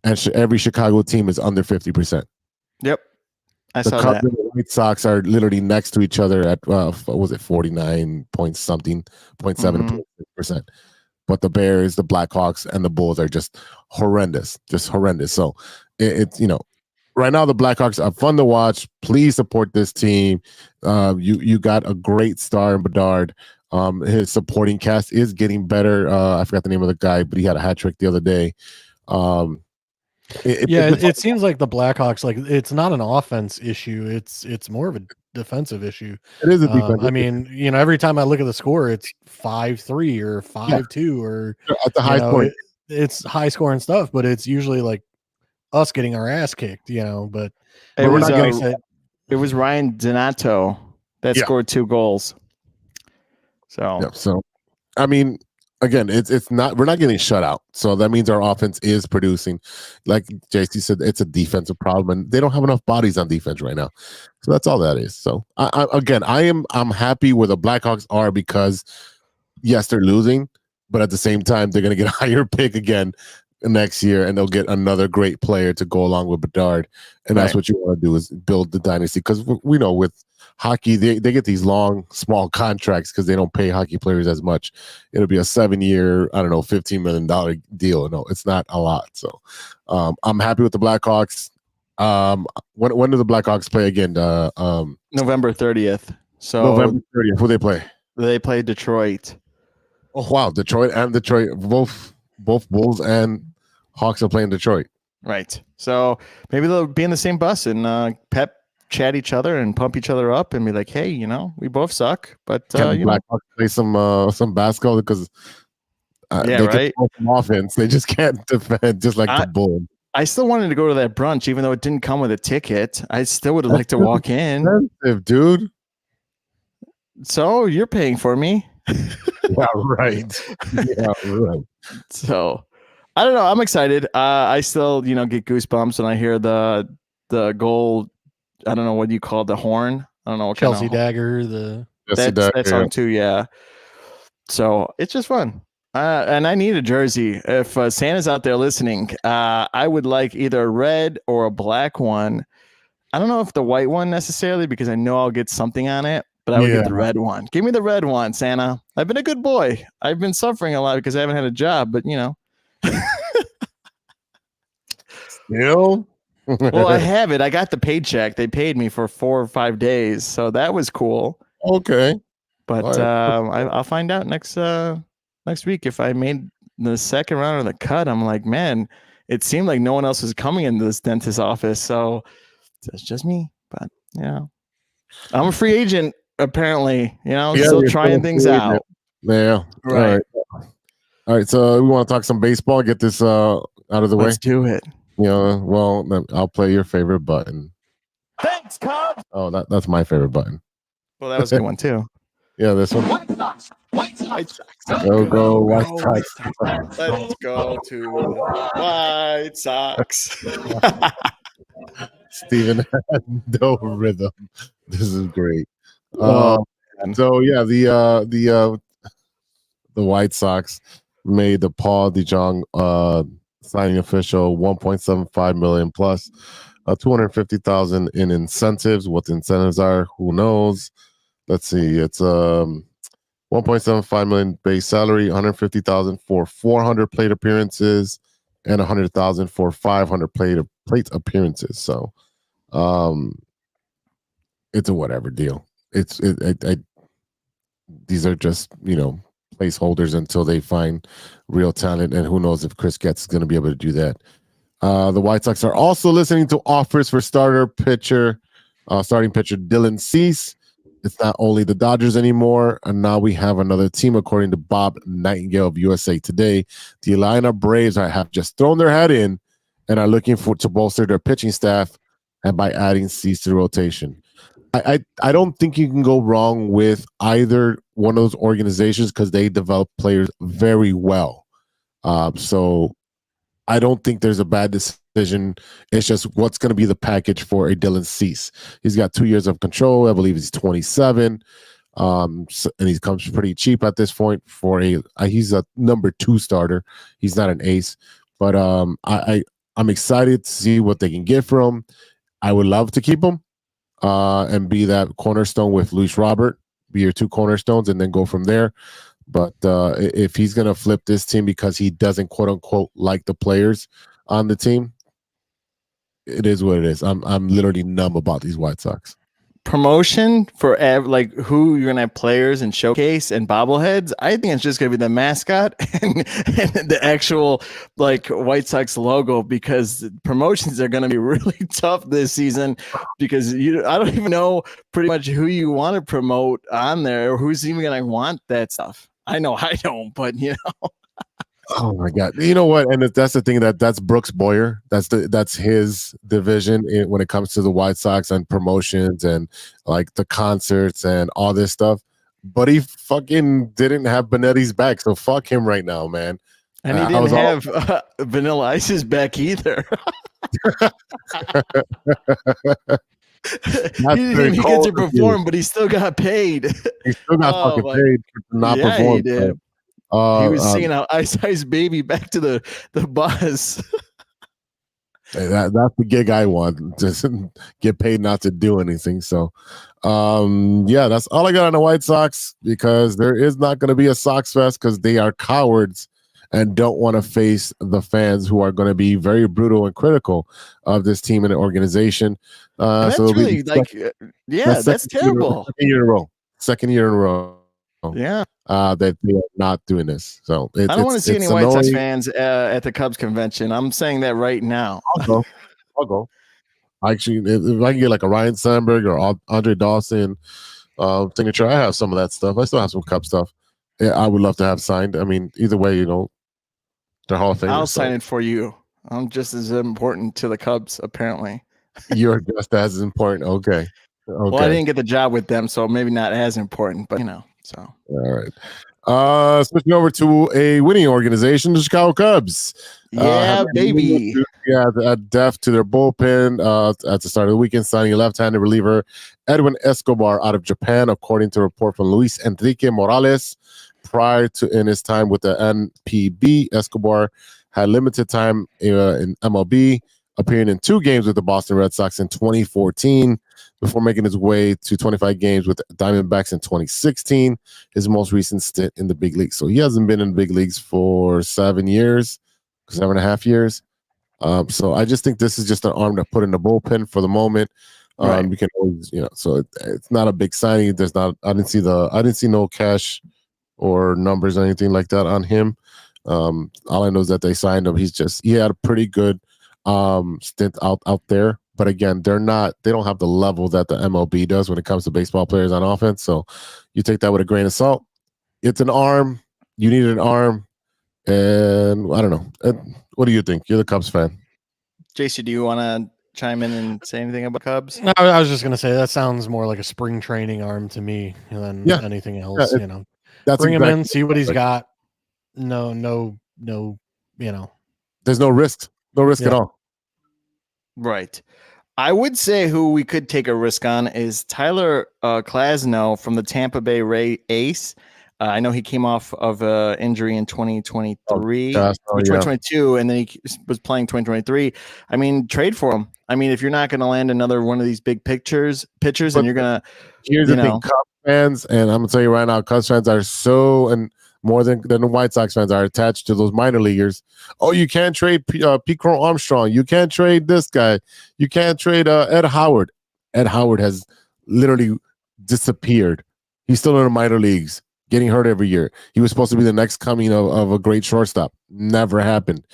And every Chicago team is under 50%. Yep. I the saw Cubs that. and the White Sox are literally next to each other at what was it, 49 point something, 0.7%. But the Bears, the Blackhawks, and the Bulls are just horrendous. So it's right now the Blackhawks are fun to watch. Please support this team. You got a great star in Bedard. His supporting cast is getting better. I forgot the name of the guy, but he had a hat trick the other day. It seems like the Blackhawks, like, it's not an offense issue. It's more of a defensive issue. It is a defensive I mean, every time I look at the score, it's 5-3 or 5-2 or at the high point. It's high scoring stuff, but it's usually like us getting our ass kicked, but It we're was, not getting it was Ryan Donato that scored 2 goals. So I mean, again, it's not, we're not getting shut out. So that means our offense is producing. Like JC said, it's a defensive problem, and they don't have enough bodies on defense right now. So that's all that is. So I'm happy where the Blackhawks are because yes, they're losing, but at the same time, they're going to get a higher pick again next year, and they'll get another great player to go along with Bedard. And that's what you want to do, is build the dynasty. Because we know with hockey, they get these long, small contracts because they don't pay hockey players as much. It'll be a 7-year, I don't know, $15 million deal. No, it's not a lot. So I'm happy with the Blackhawks. When do the Blackhawks play again? November 30th. So November 30th. Who they play? They play Detroit. Oh wow, Detroit, both Bulls and Hawks are playing Detroit. Right. So maybe they'll be in the same bus and chat each other and pump each other up and be like, hey, we both suck, but Blackhawks play some basketball because they can play some offense. They just can't defend, just like the Bulls. I still wanted to go to that brunch, even though it didn't come with a ticket. I still would have liked to walk in. Expensive, dude. So you're paying for me. Yeah, right. Yeah, right. So I don't know. I'm excited. I still, get goosebumps when I hear the goal. I don't know what you call it, the horn. I don't know what Chelsea kind of Dagger. That song too. Yeah. So it's just fun. And I need a jersey. If Santa's out there listening, I would like either a red or a black one. I don't know if the white one necessarily, because I know I'll get something on it, but I would get the red one. Give me the red one, Santa. I've been a good boy. I've been suffering a lot because I haven't had a job, but Still? Well, I have it. I got the paycheck. They paid me for 4 or 5 days, so that was cool. Okay. But I'll find out next week if I made the second round of the cut. I'm like, man, it seemed like no one else was coming into this dentist's office, so it's just me. But I'm a free agent apparently. Still trying things out. Yeah. Right. All right. So we want to talk some baseball. Get this out of the way. Let's do it. Well, then I'll play your favorite button. Thanks, Cubs. Oh, that's my favorite button. Well, that was a good one too. Yeah, this one. White Sox. White Sox. Go White Sox. Let's go to the White Sox. Steven had no rhythm. This is great. Uh, man. so yeah, the White Sox made the Paul DeJong signing official, 1.75 million plus 250,000 in incentives. What the incentives are, who knows? Let's see. It's 1.75 million base salary, 150,000 for 400 plate appearances, and 100,000 for 500 plate appearances. So, it's a whatever deal. These are just placeholders until they find real talent, and who knows if Chris Getz is going to be able to do that. The White Sox are also listening to offers for starting pitcher Dylan Cease. It's not only the Dodgers anymore, and now we have another team, according to Bob Nightingale of USA Today. The Atlanta Braves have just thrown their hat in and are looking to bolster their pitching staff, and by adding Cease to the rotation. I don't think you can go wrong with either one of those organizations because they develop players very well. So I don't think there's a bad decision. It's just what's going to be the package for a Dylan Cease. He's got 2 years of control. I believe he's 27. And he comes pretty cheap at this point for he's a number 2 starter. He's not an ace, but I'm excited to see what they can get from him. I would love to keep him and be that cornerstone with Luis Robert, be your 2 cornerstones, and then go from there. But if he's going to flip this team because he doesn't, quote unquote, like the players on the team, it is what it is. I'm literally numb about these White Sox. Promotion for like who you're gonna have players and showcase and bobbleheads. I think it's just gonna be the mascot and the actual like White Sox logo, because promotions are gonna be really tough this season because I don't even know pretty much who you want to promote on there or who's even gonna want that stuff. I know I don't, but Oh my God! You know what? And that's the thing that's Brooks Boyer. That's his division when it comes to the White Sox and promotions and like the concerts and all this stuff. But he fucking didn't have Benetti's back, so fuck him right now, man. And he didn't have Vanilla Ice's back either. He didn't get to perform, but he still got paid. He still got fucking paid to not perform. He did. He was singing out Ice Ice Baby back to the bus. That's the gig I want. Just get paid not to do anything. So, yeah, that's all I got on the White Sox, because there is not going to be a Sox Fest because they are cowards and don't want to face the fans who are going to be very brutal and critical of this team and the organization. That's so really that's terrible. Second year in a row. Yeah. That they are not doing this. So I don't want to see any White Sox fans at the Cubs convention. I'm saying that right now. I'll go. Actually, if I can get like a Ryan Sandberg or Andre Dawson signature, I have some of that stuff. I still have some Cub stuff. Yeah, I would love to have signed. I mean, either way, they're Hall of Famers. I'll sign it for you. I'm just as important to the Cubs, apparently. You're just as important. Okay. Well, I didn't get the job with them, so maybe not as important, but so. All right. Switching over to a winning organization, the Chicago Cubs. Yeah, baby. Add depth to their bullpen at the start of the weekend, signing a left-handed reliever, Edwin Escobar, out of Japan, according to a report from Luis Enrique Morales. Prior to in his time with the NPB, Escobar had limited time in MLB, appearing in 2 games with the Boston Red Sox in 2014 before making his way to 25 games with the Diamondbacks in 2016, his most recent stint in the big leagues. So he hasn't been in the big leagues for 7.5 years. So I just think this is just an arm to put in the bullpen for the moment. Right. We can always, so it's not a big signing. I didn't see no cash or numbers or anything like that on him. All I know is that they signed him. He had a pretty good stint out there. But again, they don't have the level that the MLB does when it comes to baseball players on offense. So you take that with a grain of salt. It's an arm. You need an arm. And I don't know. What do you think? You're the Cubs fan. JC, do you want to chime in and say anything about Cubs? No, I was just going to say that sounds more like a spring training arm to me than anything else. That's bring him in, see what he's got. No, there's no risk. No risk at all. Right. I would say who we could take a risk on is Tyler Klasno from the Tampa Bay Ray Ace. I know he came off of an injury in 2023 or 2022, and then he was playing 2023. I mean, trade for him. I mean, if you're not going to land another one of these big pitchers, and you're going to, here's the thing, Cubs fans, and I'm going to tell you right now, Cubs fans are so, and more than the White Sox fans are attached to those minor leaguers. Oh, you can't trade Pete Crow Armstrong. You can't trade this guy. You can't trade Ed Howard. Ed Howard has literally disappeared. He's still in the minor leagues, getting hurt every year. He was supposed to be the next coming of a great shortstop. Never happened.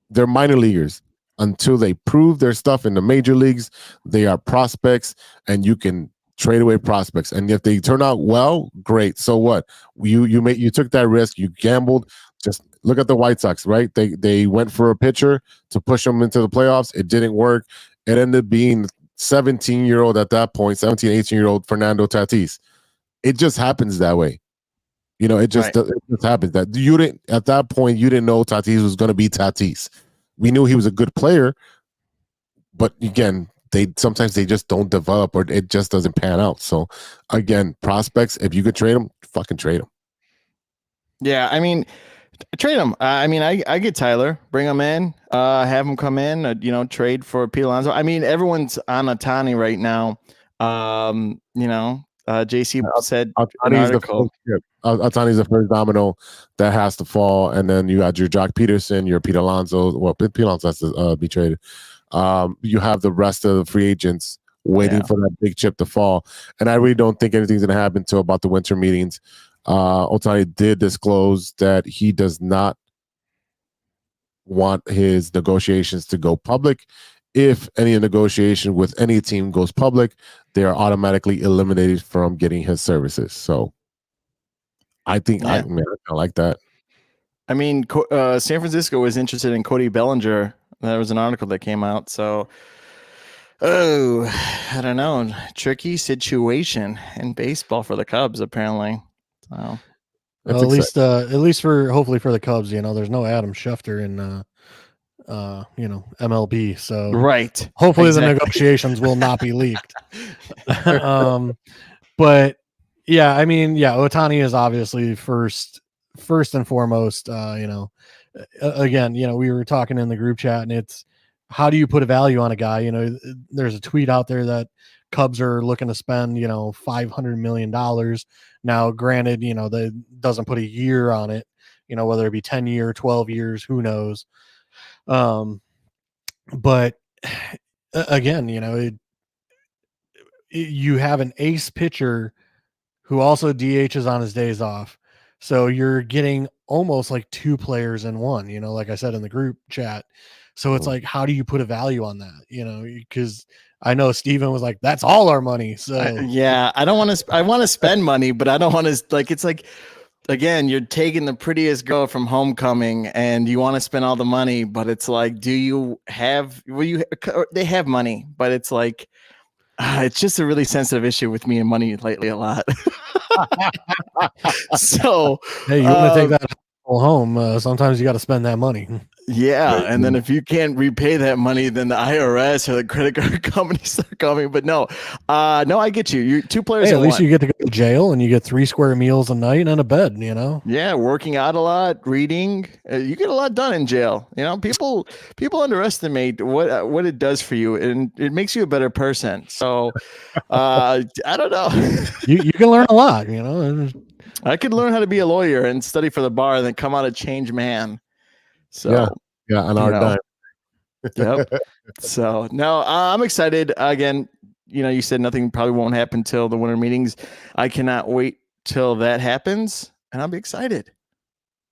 They're minor leaguers. Until they prove their stuff in the major leagues, they are prospects, and you can trade away prospects. And if they turn out well, great. So what? You took that risk. You gambled. Just look at the White Sox, right? They went for a pitcher to push them into the playoffs. It didn't work. It ended up being 17-year-old at that point, 17, 18-year-old Fernando Tatis. It just happens that way. It just happens that you didn't, at that point, you didn't know Tatis was going to be Tatis. We knew he was a good player, but again, sometimes they just don't develop, or it just doesn't pan out. So again, prospects, if you could trade them, fucking trade them. Yeah, I mean, trade him. I mean, I get Tyler, bring him in, have him come in, trade for Pete Alonso. I mean, everyone's on Ohtani right now. JC said Ohtani's the first domino that has to fall, and then you got your Jock Peterson, your Pete Alonso. Well, Pete Alonso has to be traded. You have the rest of the free agents waiting for that big chip to fall, and I really don't think anything's going to happen until about the winter meetings. Ohtani did disclose that he does not want his negotiations to go public. If any negotiation with any team goes public, they are automatically eliminated from getting his services. So I think I like that. I mean, San Francisco was interested in Cody Bellinger. There was an article that came out. So, I don't know. Tricky situation in baseball for the Cubs, apparently. So, well, at least for hopefully for the Cubs, there's no Adam Schefter in MLB. So right. Hopefully the negotiations will not be leaked. But yeah, I mean, Ohtani is obviously first and foremost. Again, we were talking in the group chat, and it's how do you put a value on a guy? There's a tweet out there that Cubs are looking to spend, $500 million. Now, granted, that doesn't put a year on it, whether it be 10 years, 12 years, who knows. But again, you have an ace pitcher who also DHs on his days off. So you're getting almost like two players in one, like I said in the group chat. So it's like, how do you put a value on that? Because I know Steven was like, that's all our money. So I don't want to, I want to spend money, but I don't want to, it's like, again, you're taking the prettiest girl from homecoming and you want to spend all the money, but it's like, they have money, but it's like, it's just a really sensitive issue with me and money lately a lot. So, hey, you want to take that home? Sometimes you got to spend that money. Yeah, and then if you can't repay that money, then the IRS or the credit card companies are coming. But no, I get you. You two players. Hey, at least you get to go to jail and you get 3 square meals a night and a bed. Yeah, working out a lot, reading. You get a lot done in jail. People underestimate what it does for you, and it makes you a better person. So, I don't know. you can learn a lot. I could learn how to be a lawyer and study for the bar, and then come out a changed man. So on our dime. Yep. So no, I'm excited. Again, you said nothing probably won't happen till the winter meetings. I cannot wait till that happens, and I'll be excited.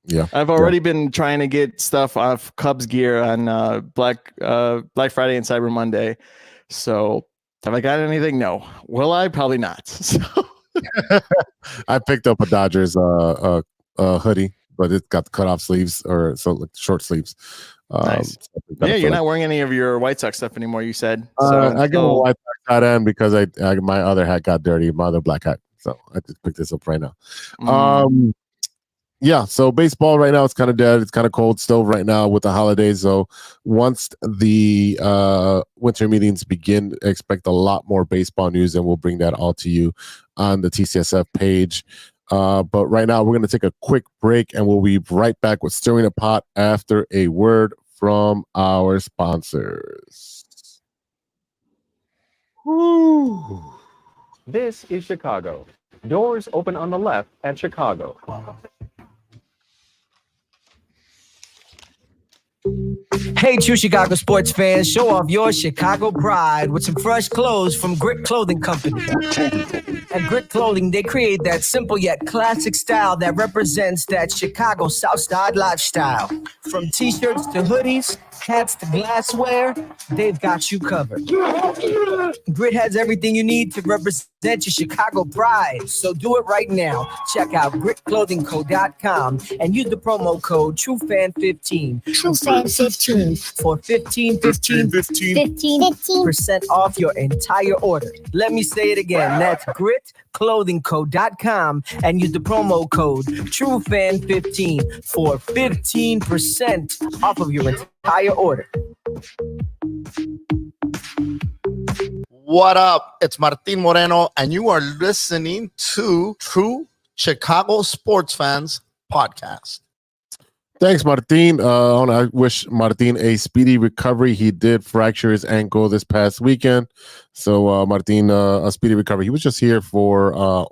Yeah, I've already been trying to get stuff off Cubs gear on Black Friday and Cyber Monday. So have I got anything? No. Will I? Probably not. So I picked up a Dodgers hoodie, but it's got the cutoff sleeves short sleeves. Nice. You're not wearing any of your White Sox stuff anymore, you said. I got a White Sox hat on because my other hat got dirty, my other black hat. So I just picked this up right now. So baseball right now it's kind of dead. It's kind of cold still right now with the holidays. So once the winter meetings begin, expect a lot more baseball news, and we'll bring that all to you on the TCSF page. But right now, we're going to take a quick break, and we'll be right back with Stirring the Pot after a word from our sponsors. Woo. This is Chicago. Doors open on the left at Chicago. Hey, true Chicago sports fans, show off your Chicago pride with some fresh clothes from Grit Clothing Company. At Grit Clothing, they create that simple yet classic style that represents that Chicago South Side lifestyle. From t-shirts to hoodies, hats to glassware, they've got you covered. Grit has everything you need to represent your Chicago pride. So do it right now. Check out gritclothingco.com and use the promo code TrueFan15. TrueFan15 for 15% off your entire order. Let me say it again. That's gritclothingco.com and use the promo code TrueFan15 for 15% off of your entire order. What up? It's Martin Moreno, and you are listening to True Chicago Sports Fans Podcast. Thanks, Martin. I wish Martin a speedy recovery. He did fracture his ankle this past weekend. So, Martin, a speedy recovery. He was just here for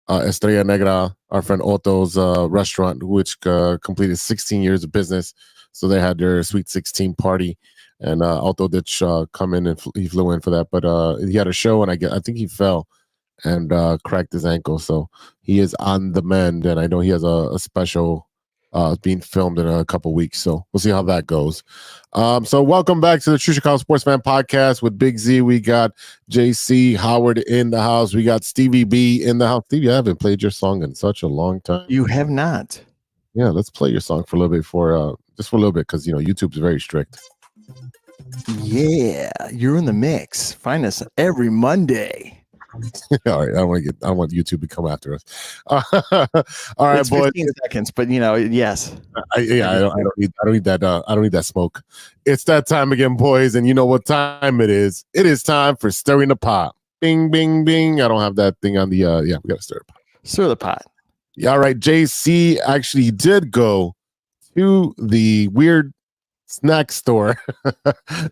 Estrella Negra, our friend Otto's restaurant, which completed 16 years of business. So they had their Sweet 16 party. And Otto did come in, and he flew in for that. But he had a show, and I think he fell and cracked his ankle. So he is on the mend, and I know he has a special being filmed in a couple weeks. So we'll see how that goes. So welcome back to the True Chicago Sports Fan Podcast with Big Z. We got JC Howard in the house. We got Stevie-B in the house. Stevie, I haven't played your song in such a long time. You have not. Yeah, let's play your song for a little bit just for a little bit, because YouTube's very strict. Yeah, you're in the mix. Find us every Monday. All right, I don't want YouTube to come after us. All right, it's boys. 15 seconds, but yes. I don't need that smoke. It's that time again, boys, and you know what time it is. It is time for Stirring the Pot. Bing, bing, bing. I don't have that thing on the we gotta stir the pot. Stir the pot. Yeah, all right. JC actually did go to the weird snack store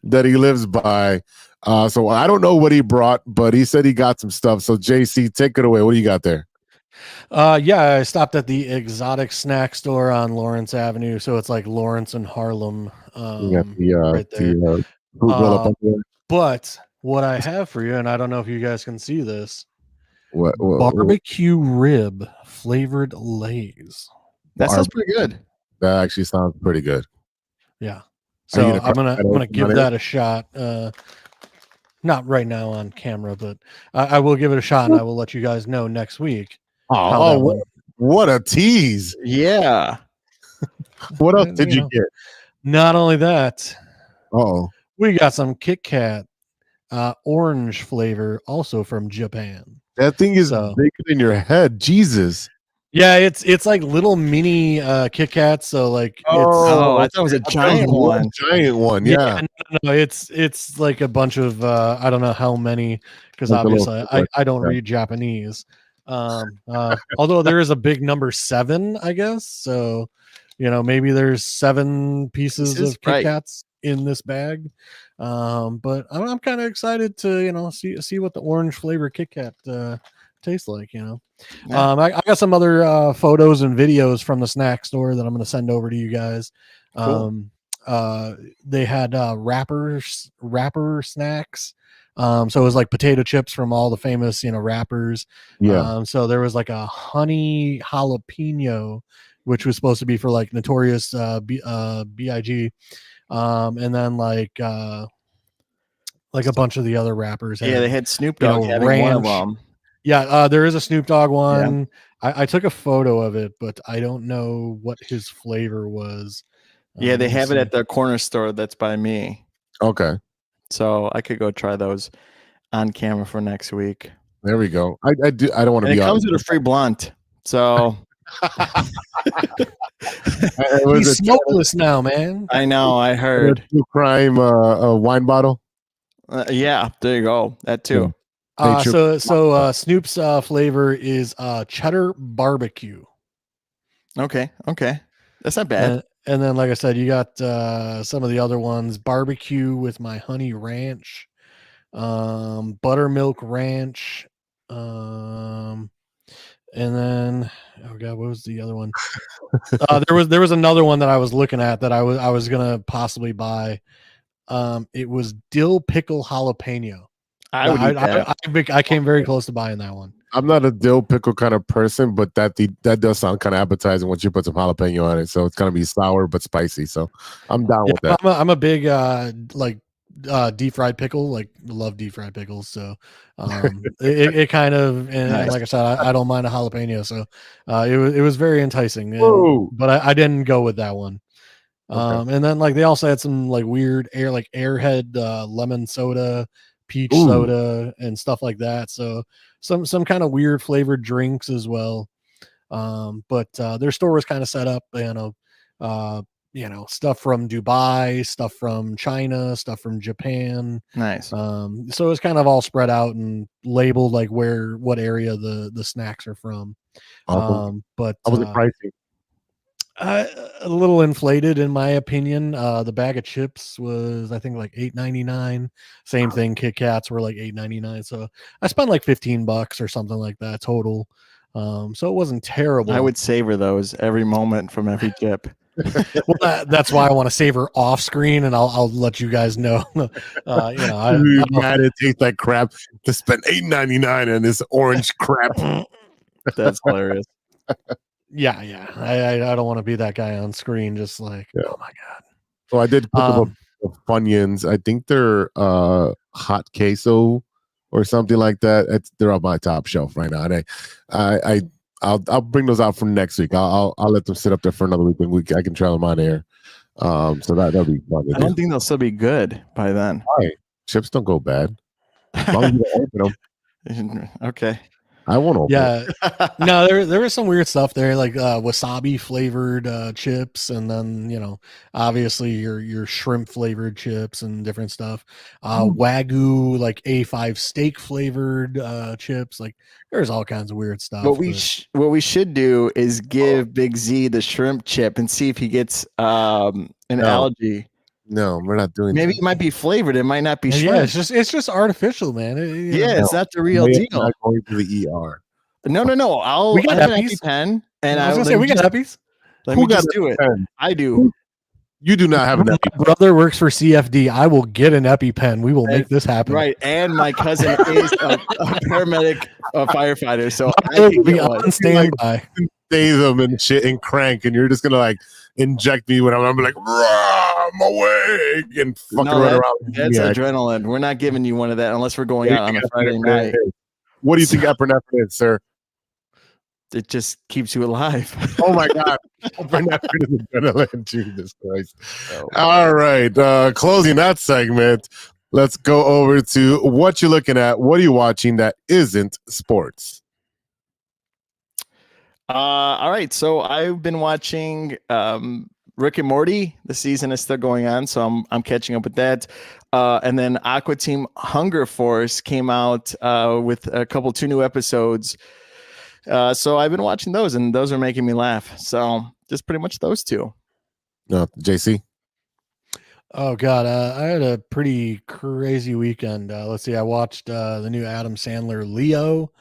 that he lives by. So I don't know what he brought, but he said he got some stuff. So JC, take it away. What do you got there? I stopped at the exotic snack store on Lawrence Avenue. So it's like Lawrence and Harlem. You got the right there. fruit roll up there. But what I have for you, and I don't know if you guys can see this, what barbecue rib flavored Lay's. That sounds pretty good. That actually sounds pretty good. Yeah. So I'm gonna give that a shot. Not right now on camera, but I will give it a shot, and I will let you guys know next week. Oh, what a tease! Yeah. What else did you get? Not only that, we got some Kit Kat orange flavor, also from Japan. That thing is bigger than your head. Jesus. Yeah, it's like little mini Kit Kats. So like, I thought it was a giant one. Giant one, yeah. No, it's like a bunch of I don't know how many, because obviously I don't read Japanese. Although there is a big number 7, I guess. So maybe there's 7 pieces of Kit Kats in this bag. But I'm kind of excited to see what the orange flavor Kit Kat tastes like. I got some other photos and videos from the snack store that I'm going to send over to you guys. Cool. They had wrapper snacks. So it was like potato chips from all the famous wrappers. Yeah. So there was like a honey jalapeno, which was supposed to be for like Notorious B.I.G. And then like a bunch of the other rappers. They had Snoop Dogg having one of them. Yeah, there is a Snoop Dogg one. Yeah. I took a photo of it, but I don't know what his flavor was. Yeah, they have it at the corner store that's by me. Okay. So I could go try those on camera for next week. There we go. I don't want to be. It comes with a free blunt. So he's smokeless now, man. I know. I heard. Crime wine bottle. Yeah, there you go. That too. Snoop's flavor is cheddar barbecue. Okay. That's not bad. And then, like I said, you got some of the other ones: barbecue with my honey ranch, buttermilk ranch, and then oh god, what was the other one? There was another one that I was looking at that I was gonna possibly buy. It was dill pickle jalapeno. I would eat that. I came very close to buying that one. I'm not a dill pickle kind of person, but that does sound kind of appetizing once you put some jalapeno on it. So it's gonna be sour but spicy. So I'm down with that. I'm a big deep fried pickle. Like, love deep fried pickles. So it kind of and like I said, I don't mind a jalapeno. So it was very enticing. But I didn't go with that one. And then like they also had some like weird Airhead lemon soda, peach soda, and stuff like that. So some kind of weird flavored drinks as well. But their store was kind of set up, stuff from Dubai, stuff from China, stuff from Japan. Nice. So it's kind of all spread out and labeled like what area the snacks are from. But how was it pricey? A little inflated in my opinion. The bag of chips was I think like $8.99. Same thing. Kit Kats were like $8.99. So I spent like $15 or something like that total. So it wasn't terrible. I would savor those every moment from every chip. Well, that's why I want to savor off screen, and I'll let you guys know. I mad it tastes like crap to spend $8.99 on this orange crap. That's hilarious. Yeah. I don't want to be that guy on screen, just like, oh my god. So I did pick up the Funyuns. I think they're hot queso or something like that. They're on my top shelf right now. And I'll bring those out for next week. I'll let them sit up there for another week. I can try them on air. So that'll be fun. I don't think they'll still be good by then. All right. Chips don't go bad. As long as you don't open them. Okay. I won't open them. No, there was some weird stuff there, like wasabi flavored chips, and then obviously your shrimp flavored chips and different stuff. Wagyu like A5 steak flavored chips. Like there's all kinds of weird stuff. What we should do is give Big Z the shrimp chip and see if he gets an allergy. No, we're not doing Maybe that. it might be flavored. It might not be shrimp. Yeah, it's just artificial, man. It's not the real deal. I'm going to the ER. No. We got an EpiPen, and I was gonna say we got Eppies. Let me just do it. I do. You do not have an EpiPen. My brother works for CFD. I will get an EpiPen. We will make this happen. Right, and my cousin is a paramedic, a firefighter, so I will be on standby. Stay them and shit and crank, and you're just gonna like inject me when I'm like, I'm awake and fucking run around. That's adrenaline. We're not giving you one of that unless we're going out on a Friday night. What do you think epinephrine is, sir? It just keeps you alive. Oh my god. Epinephrine is adrenaline. Jesus Christ. All right. Closing that segment. Let's go over to what you're looking at. What are you watching that isn't sports? All right. So I've been watching Rick and Morty. The season is still going on, so I'm catching up with that. And then Aqua Team Hunger Force came out with two new episodes. So I've been watching those, and those are making me laugh. So just pretty much those two. No, JC. Oh God, I had a pretty crazy weekend. Let's see, I watched the new Adam Sandler Leo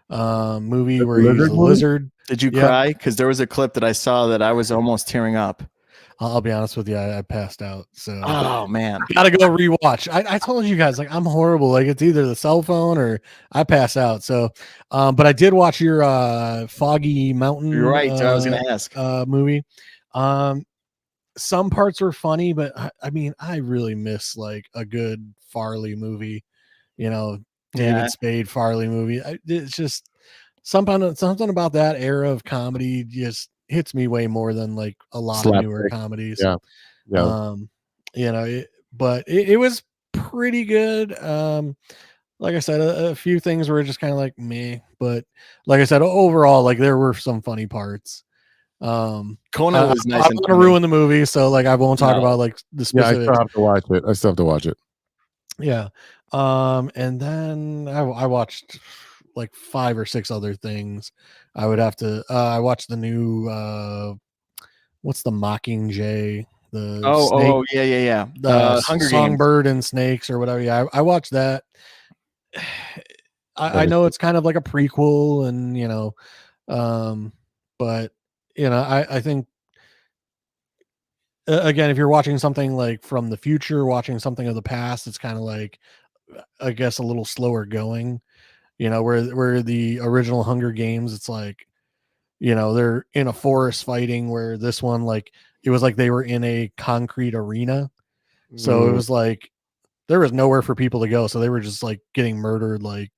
movie where he's a lizard. Did you cry? Because there was a clip that I saw that I was almost tearing up. I'll be honest with you, I passed out. So oh man, gotta go rewatch. I told you guys, like, I'm horrible. Like, it's either the cell phone or I pass out. So but I did watch your Foggy Mountain. You're right. I was gonna ask movie. Some parts were funny, but I mean, I really miss like a good Farley movie, David Spade Farley movie. It's just something about that era of comedy just hits me way more than like a lot of newer comedies. But it was pretty good. Like I said, a few things were just kind of like meh, but like I said, overall, like there were some funny parts. Conan was nice. I'm not gonna ruin the movie, so like I won't talk about like the specifics. I still have to watch it. Yeah. And then I watched like 5 or 6 other things. I would have to I watched the new what's the Mockingjay, the snake, Yeah. the Hunger Games. songbird and snakes or whatever. Yeah, I watched that. I know it's kind of like a prequel and but I think again, if you're watching something like from the future, watching something of the past, it's kind of like, I guess, a little slower going. Where the original Hunger Games, it's like, they're in a forest fighting, where this one, like, it was like they were in a concrete arena. So it was like there was nowhere for people to go. So they were just like getting murdered like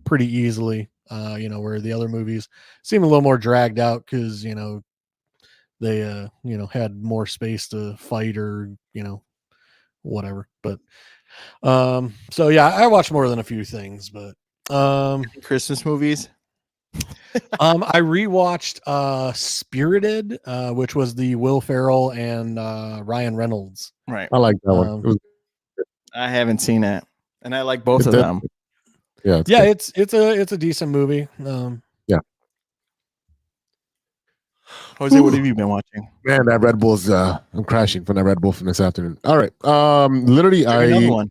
pretty easily. Where the other movies seem a little more dragged out because, they had more space to fight or, whatever. But so yeah, I watched more than a few things, but Christmas movies. I rewatched Spirited, which was the Will Ferrell and Ryan Reynolds. Right. I like that one. I haven't seen it, and I like both of them. Yeah, it's a decent movie. Yeah. Jose, what have you been watching? Man, that Red Bull's I'm crashing from that Red Bull from this afternoon. All right. Literally Another one.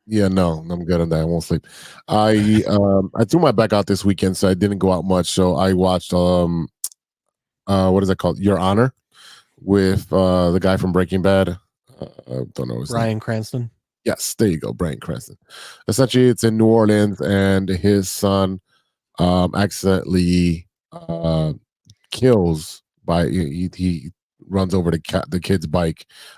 Yeah, no, I'm good on that. I won't sleep. I threw my back out this weekend, so I didn't go out much. So I watched what is that called? Your Honor, with the guy from Breaking Bad. Don't know his name. Bryan Cranston. Yes, there you go, Bryan Cranston. Essentially, it's in New Orleans, and his son accidentally kills by he runs over the kid's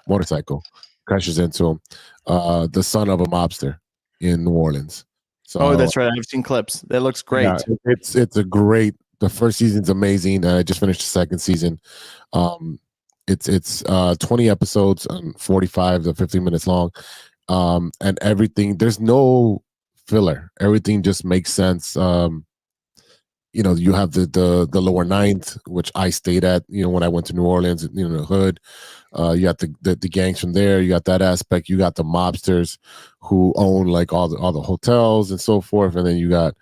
motorcycle, crashes into him. The son of a mobster in New Orleans. So, that's right. I've seen clips. That looks great. Yeah, it's a great. The first season's amazing. I just finished the second season. It's 20 episodes, 45 to 50 minutes long. And everything, there's no filler. Everything just makes sense. You have the lower ninth, which I stayed at, when I went to New Orleans, the hood. You got the gangs from there. You got that aspect. You got the mobsters who own like all the hotels and so forth. And then you got,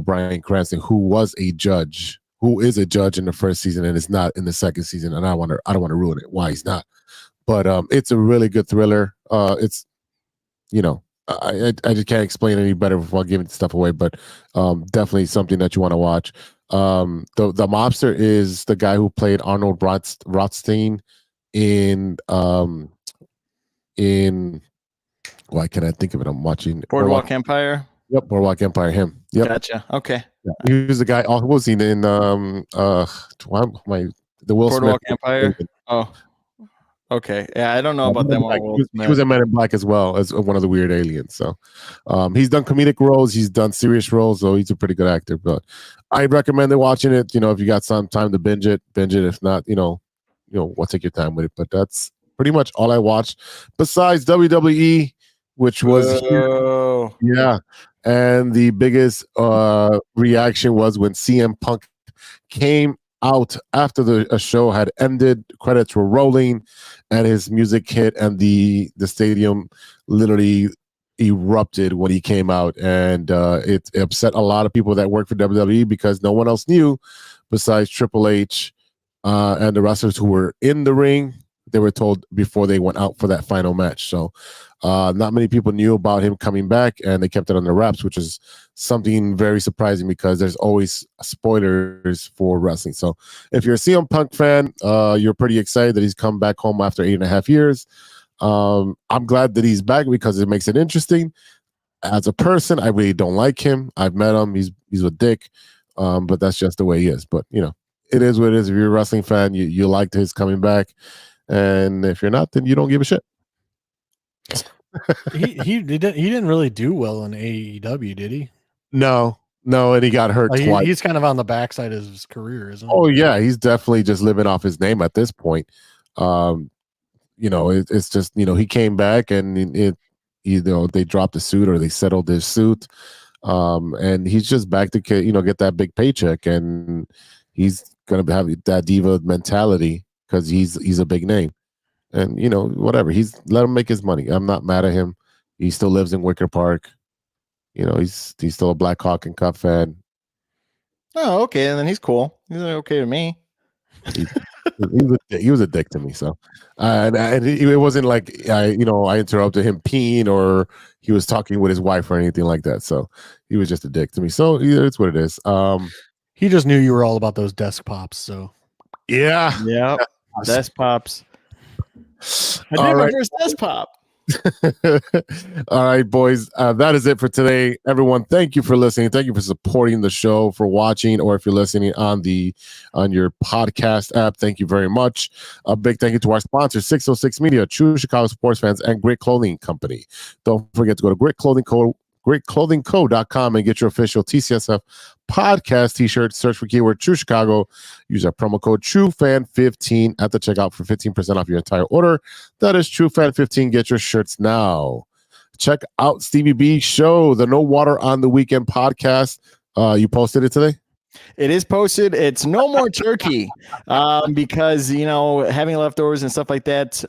Bryan Cranston, who is a judge in the first season and is not in the second season. And I don't want to ruin it why he's not. But it's a really good thriller. It's I just can't explain any better before giving stuff away, but definitely something that you want to watch. The mobster is the guy who played Arnold Rothstein in why can't I think of it? I'm watching Boardwalk Empire. Yep, Boardwalk Empire. Him. Yep. Gotcha. Okay. Yeah. He was the guy. Oh, who was he in? The Will Boardwalk Smith Empire. Oh. Okay. Yeah, I don't know about them. He was in Men in Black as well as one of the weird aliens. So he's done comedic roles, he's done serious roles, so he's a pretty good actor. But I recommend watching it. If you got some time to binge it. If not, we'll take your time with it. But that's pretty much all I watched besides WWE, which was yeah. And the biggest reaction was when CM Punk came out after the show had ended, credits were rolling, and his music hit, and the stadium literally erupted when he came out, and it upset a lot of people that work for WWE because no one else knew besides Triple H and the wrestlers who were in the ring. They were told before they went out for that final match. So not many people knew about him coming back, and they kept it under wraps, which is something very surprising because there's always spoilers for wrestling. So if you're a CM Punk fan, you're pretty excited that he's come back home after 8.5 years. I'm glad that he's back because it makes it interesting. As a person, I really don't like him. I've met him. He's a dick, but that's just the way he is. But, it is what it is. If you're a wrestling fan, you liked his coming back. And if you're not, then you don't give a shit. he didn't really do well in AEW, did he? No, and he got hurt twice. He's kind of on the backside of his career, isn't he? Oh yeah, he's definitely just living off his name at this point. It's just he came back and they dropped the suit or they settled his suit, and he's just back to get that big paycheck, and he's gonna have that diva mentality because he's a big name. And whatever, let him make his money. I'm not mad at him. He still lives in Wicker Park. You know, he's still a Blackhawk and Cup fan. Oh, okay, and then he's cool. He's okay to me. He was a dick to me. So, and it wasn't like I interrupted him peeing or he was talking with his wife or anything like that. So he was just a dick to me. So it's what it is. He just knew you were all about those desk pops. So yeah, Yep. Desk pops. I All did my right. first desk pop. All right, boys. That is it for today. Everyone, thank you for listening. Thank you for supporting the show, for watching, or if you're listening on your podcast app, thank you very much. A big thank you to our sponsors, 606 Media, True Chicago Sports Fans, and Great Clothing Company. Don't forget to go to greatclothingco.com and get your official TCSF podcast t-shirt. Search for keyword True Chicago. Use our promo code TrueFan15 at the checkout for 15% off your entire order. That is TrueFan15. Get your shirts now. Check out Stevie-B show, the No Water on the Weekend podcast. You posted it today? It is posted. It's no more turkey because, having leftovers and stuff like that,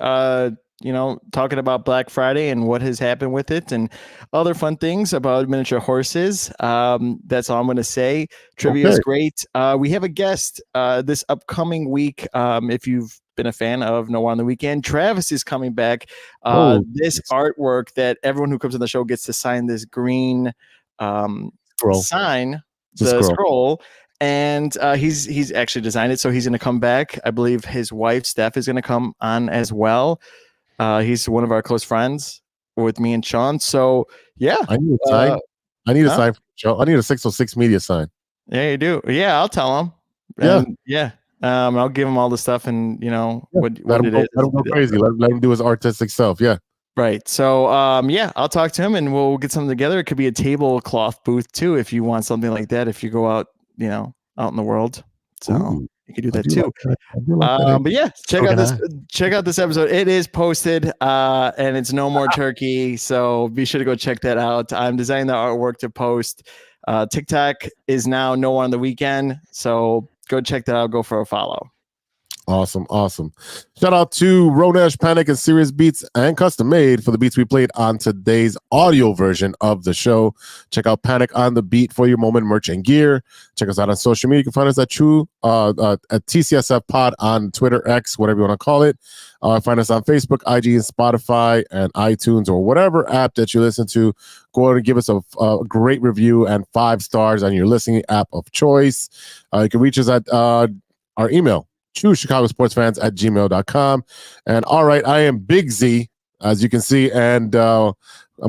talking about Black Friday and what has happened with it and other fun things about miniature horses. That's all I'm going to say. Trivia is great. We have a guest this upcoming week. If you've been a fan of No on the Weekend, Travis is coming back. This artwork that everyone who comes on the show gets to sign this green sign, the scroll. And he's actually designed it, so he's going to come back. I believe his wife, Steph, is going to come on as well. He's one of our close friends with me and Sean. So yeah, I need a sign. I need a sign for Joe. I need a 606 Media sign. Yeah, you do. Yeah, I'll tell him. I'll give him all the stuff and what it is. Let him go crazy. Let him do his artistic self. Yeah. Right. So I'll talk to him and we'll get something together. It could be a tablecloth booth too if you want something like that. If you go out, out in the world. So you can do that too. But yeah, check out this episode. It is posted and it's no more turkey. So be sure to go check that out. I'm designing the artwork to post. TikTok is now No on the Weekend. So go check that out. Go for a follow. Awesome. Shout out to Ronesh, Panic, and Serious Beats and Custom Made for the beats we played on today's audio version of the show. Check out Panic on the Beat for your moment merch and gear. Check us out on social media. You can find us at at TCSF Pod on Twitter, X, whatever you want to call it. Find us on Facebook, IG, and Spotify, and iTunes, or whatever app that you listen to. Go ahead and give us a great review and 5 stars on your listening app of choice. You can reach us at our email, TrueChicagoSportsFans@gmail.com. And all right, I am Big Z, as you can see, and I'm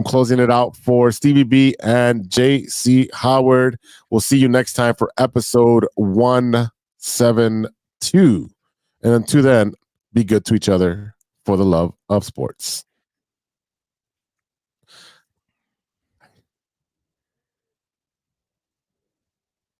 closing it out for Stevie-B and JC Howard. We'll see you next time for episode 172. And until then, be good to each other for the love of sports.